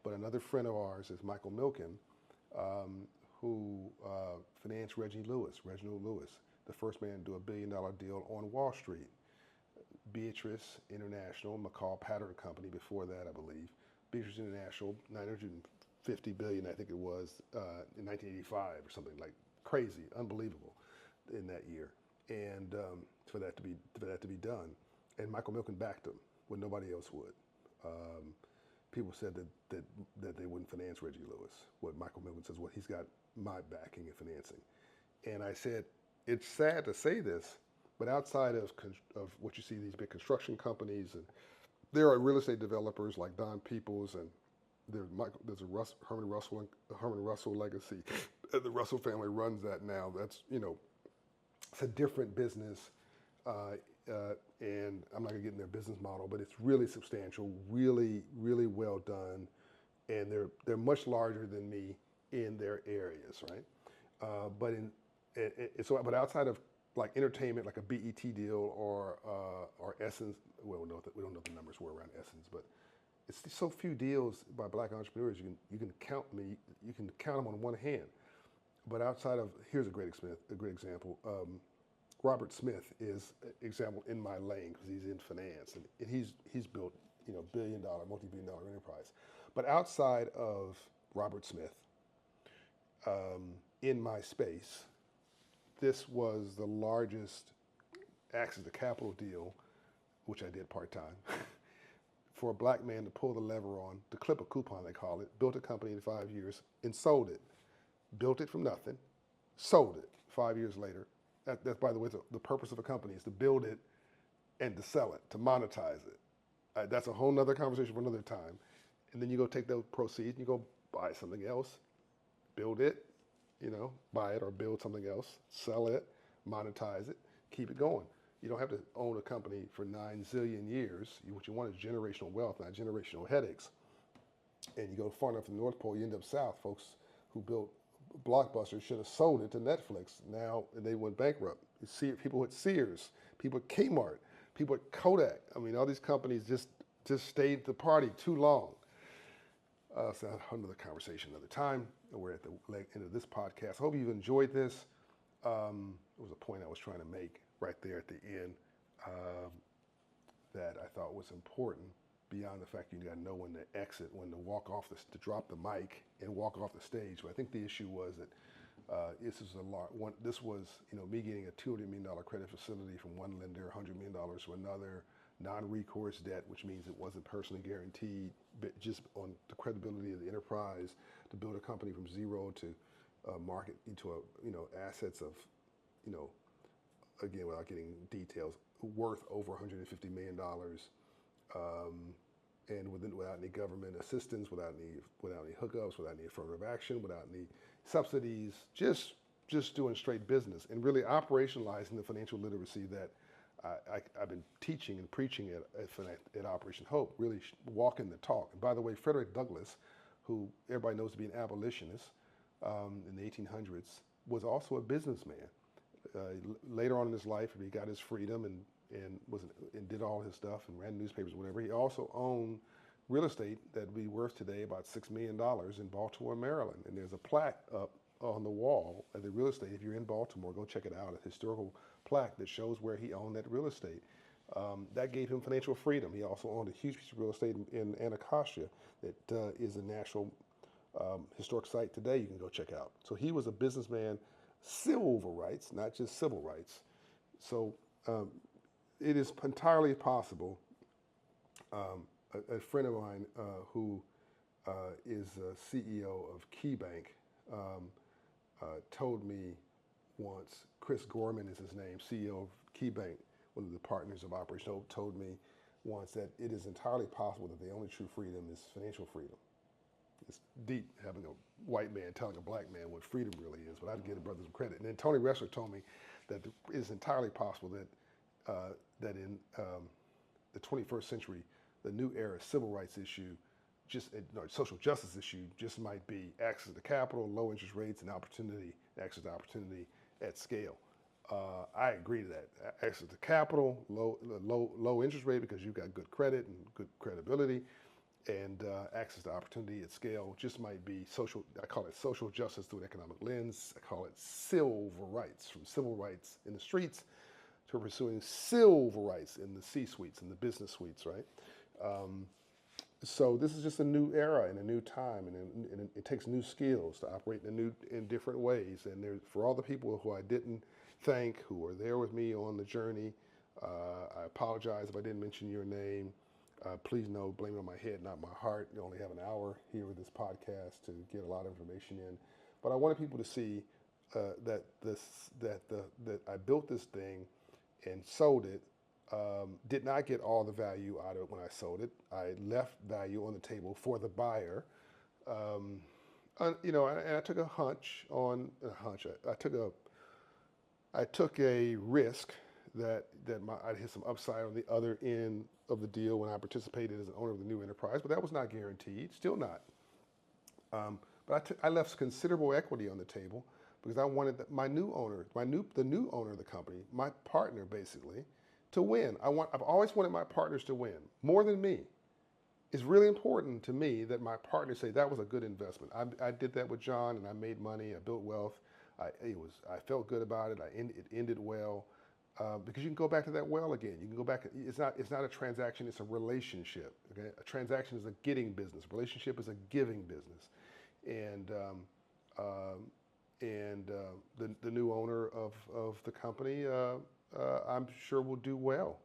S1: but another friend of ours is Michael Milken, who financed Reginald Lewis, the first man to do $1 billion deal on Wall Street. Beatrice International, McCall Pattern Company before that, I believe. Beatrice International, $950 billion, I think it was, in 1985 or something, like crazy, unbelievable in that year. And for that to be done. And Michael Milken backed him when nobody else would. People said that they wouldn't finance Reggie Lewis. What Michael Milken says, well, he's got my backing and financing. And I said, it's sad to say this, but outside of what you see, these big construction companies, and there are real estate developers like Don Peoples, and there's a Herman Russell legacy. The Russell family runs that now. That's, it's a different business. And I'm not gonna get in their business model, but it's really substantial, really, really well done, and they're much larger than me in their areas, right? But outside of like entertainment, like a BET deal or Essence, well, we don't know what the numbers were around Essence, but it's so few deals by black entrepreneurs. You can count them on one hand. But outside of, here's a great example. Robert Smith is an example in my lane because he's in finance, and he's built multi-billion-dollar enterprise. But outside of Robert Smith, in my space, this was the largest access to capital deal, which I did part-time, for a black man to pull the lever on, to clip a coupon, they call it, built a company in 5 years and sold it. Built it from nothing, sold it 5 years later. That's, by the way, the purpose of a company is to build it and to sell it, to monetize it. That's a whole nother conversation for another time. And then you go take those proceeds and you go buy something else, build it, buy it or build something else, sell it, monetize it, keep it going. You don't have to own a company for 9 zillion years. What you want is generational wealth, not generational headaches. And you go far enough to the North Pole, you end up south. Folks who built Blockbuster should have sold it to Netflix. Now they went bankrupt. You see people at Sears, people at Kmart, people at Kodak. I mean, all these companies just stayed at the party too long. So another conversation another time. We're at the end of this podcast. I hope you've enjoyed this. It was a point I was trying to make right there at the end that I thought was important beyond the fact you got to know when to exit, when to walk off to drop the mic and walk off the stage. But I think the issue was that this is a lot. This was me getting a $200 million credit facility from one lender, $100 million to another, non-recourse debt, which means it wasn't personally guaranteed, but just on the credibility of the enterprise to build a company from zero to market into assets of again, without getting details, worth over $150 million. And without any government assistance, without any hookups, without any affirmative action, without any subsidies, just doing straight business and really operationalizing the financial literacy that I've been teaching and preaching at Operation Hope, really walking the talk. And by the way, Frederick Douglass, who everybody knows to be an abolitionist in the 1800s, was also a businessman. Later on in his life, he got his freedom and did all his stuff and ran newspapers, whatever. He also owned real estate that would be worth today about $6 million in Baltimore, Maryland. And there's a plaque up on the wall of the real estate. If you're in Baltimore, go check it out. A historical plaque that shows where he owned that real estate. That gave him financial freedom. He also owned a huge piece of real estate in Anacostia that is a national historic site today. You can go check out. So he was a businessman, civil rights, not just civil rights. So it is entirely possible. A friend of mine who is a CEO of KeyBank told me once, Chris Gorman is his name, CEO of KeyBank, one of the partners of Operation Hope, told me once that it is entirely possible that the only true freedom is financial freedom. It's deep having a white man telling a black man what freedom really is, but I'd give the brothers some credit. And then Tony Ressler told me that it is entirely possible that that in the 21st century, the new era civil rights issue, social justice issue, just might be access to capital, low interest rates, and access to opportunity at scale. I agree to that. Access to capital, low interest rate because you've got good credit and good credibility, and access to opportunity at scale just might be social. I call it social justice through an economic lens. I call it civil rights, from civil rights in the streets to pursuing civil rights in the C-suites and the business suites, right? So this is just a new era and a new time, and it takes new skills to operate in different ways. And for all the people who I didn't thank, who were there with me on the journey, I apologize if I didn't mention your name. Please know, blame it on my head, not my heart. You only have an hour here with this podcast to get a lot of information in, but I wanted people to see that I built this thing and sold it. Did not get all the value out of it when I sold it. I left value on the table for the buyer. And I took I took a risk that I'd hit some upside on the other end of the deal when I participated as an owner of the new enterprise, but that was not guaranteed, still not. But I left considerable equity on the table because I wanted the new owner of the company, my partner basically, to win. I've always wanted my partners to win, more than me. It's really important to me that my partners say that was a good investment. I did that with John, and I made money. I built wealth. I felt good about it. It ended well because you can go back to that well again. You can go back. It's not a transaction. It's a relationship. Okay? A transaction is a getting business. A relationship is a giving business, and the new owner of the company, I'm sure will do well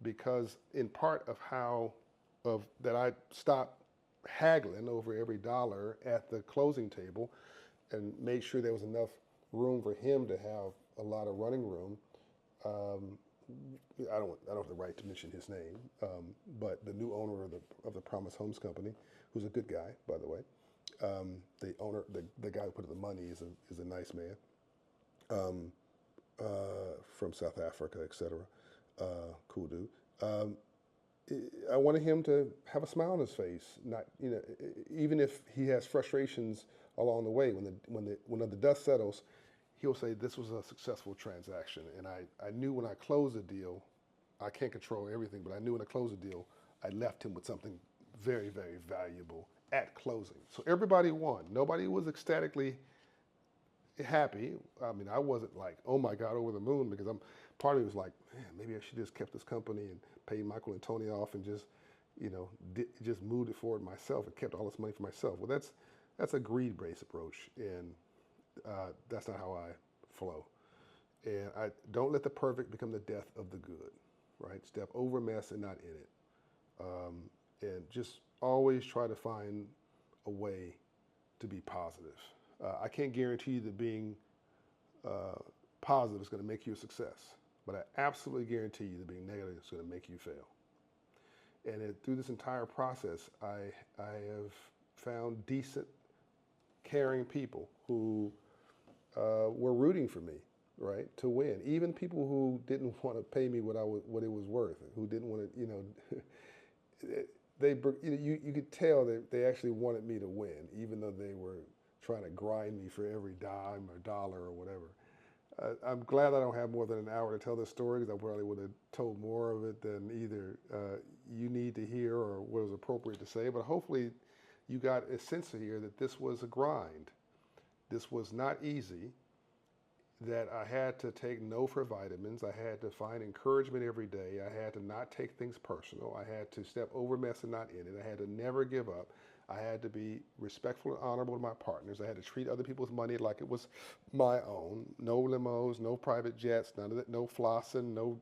S1: because in part of that I stopped haggling over every dollar at the closing table and made sure there was enough room for him to have a lot of running room. I don't have the right to mention his name, but the new owner of the Promise Homes Company, who's a good guy, by the way, the guy who put in the money is a nice man. from South Africa, etc. Cool dude. I wanted him to have a smile on his face. Not, even if he has frustrations along the way, when the dust settles, he'll say this was a successful transaction. And I knew when I closed the deal, I can't control everything, but I knew when I closed the deal, I left him with something very, very valuable at closing. So everybody won. Nobody was ecstatically happy. I mean, I wasn't like, oh my God, over the moon, because part of me was like, man, maybe I should just kept this company and paid Michael and Tony off and just, just moved it forward myself and kept all this money for myself. Well, that's a greed-based approach, and that's not how I flow. And I don't let the perfect become the death of the good, right? Step over mess and not in it. And just always try to find a way to be positive. I can't guarantee you that being positive is going to make you a success, but I absolutely guarantee you that being negative is going to make you fail. And through this entire process, I have found decent, caring people who were rooting for me, right, to win. Even people who didn't want to pay me what it was worth, who didn't want to, you could tell that they actually wanted me to win, even though they were trying to grind me for every dime or dollar or whatever. I'm glad I don't have more than an hour to tell this story, because I probably would have told more of it than either you need to hear or what was appropriate to say. But hopefully you got a sense here that this was a grind. This was not easy, that I had to take no for vitamins. I had to find encouragement every day. I had to not take things personal. I had to step over mess and not in it. I had to never give up. I had to be respectful and honorable to my partners. I had to treat other people's money like it was my own. No limos, no private jets, none of that, no flossing, no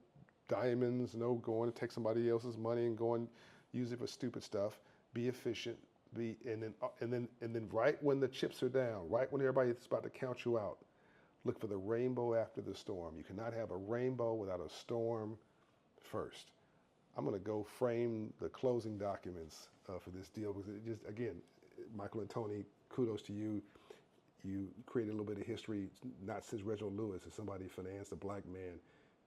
S1: diamonds, no going to take somebody else's money and go and use it for stupid stuff. Be efficient. And then right when the chips are down, right when everybody's about to count you out, look for the rainbow after the storm. You cannot have a rainbow without a storm first. I'm going to go frame the closing documents for this deal, because it just, again, Michael and Tony, kudos to you. You created a little bit of history, not since Reginald Lewis, as somebody financed a black man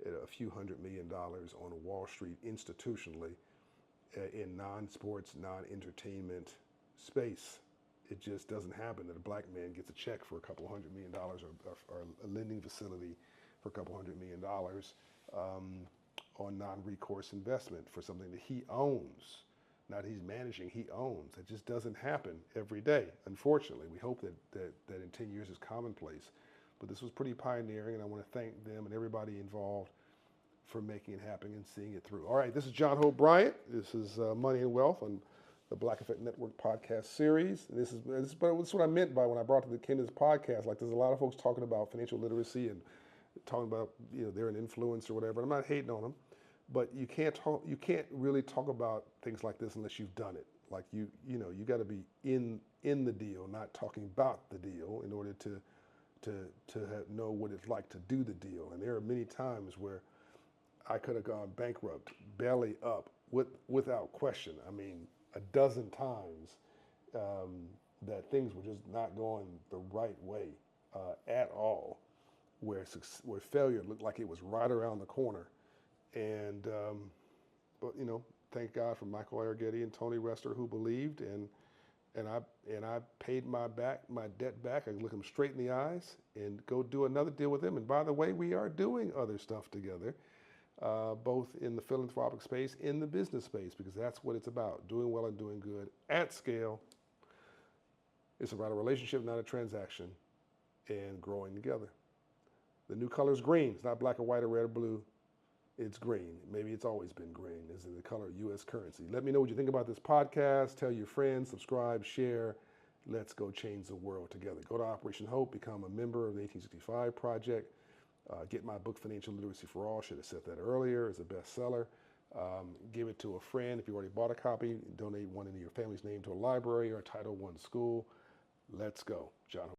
S1: at a few $100 million on Wall Street institutionally in non-sports, non-entertainment space. It just doesn't happen that a black man gets a check for a couple $100 million, or a lending facility for a couple $100 million on non-recourse investment for something that he owns, not he's managing, he owns. It just doesn't happen every day, unfortunately. We hope that in 10 years is commonplace. But this was pretty pioneering, and I want to thank them and everybody involved for making it happen and seeing it through. All right, this is John Hope Bryant. This is Money and Wealth on the Black Effect Network podcast series. This is what I meant by when I brought to the Kendra's podcast. Like, there's a lot of folks talking about financial literacy and talking about, they're an influencer or whatever. I'm not hating on them, but you can't really talk about things like this unless you've done it. Like, you got to be in the deal, not talking about the deal, in order to know what it's like to do the deal. And there are many times where I could have gone bankrupt, belly up, without question. I mean, a dozen times that things were just not going the right way at all, where failure looked like it was right around the corner. And but thank God for Michael Arrighetti and Tony Rester, who believed, and I paid my debt back. I look them straight in the eyes and go do another deal with them. And by the way, we are doing other stuff together. Both in the philanthropic space, in the business space, because that's what it's about, doing well and doing good at scale. It's about a relationship, not a transaction, and growing together. The new color is green. It's not black or white or red or blue. It's green. Maybe it's always been green. It's the color of U.S. currency. Let me know what you think about this podcast. Tell your friends, subscribe, share. Let's go change the world together. Go to Operation Hope, become a member of the 1865 Project. Get my book, Financial Literacy for All. Should have said that earlier. It's a bestseller. Give it to a friend if you already bought a copy. Donate one in your family's name to a library or a Title I school. Let's go. John.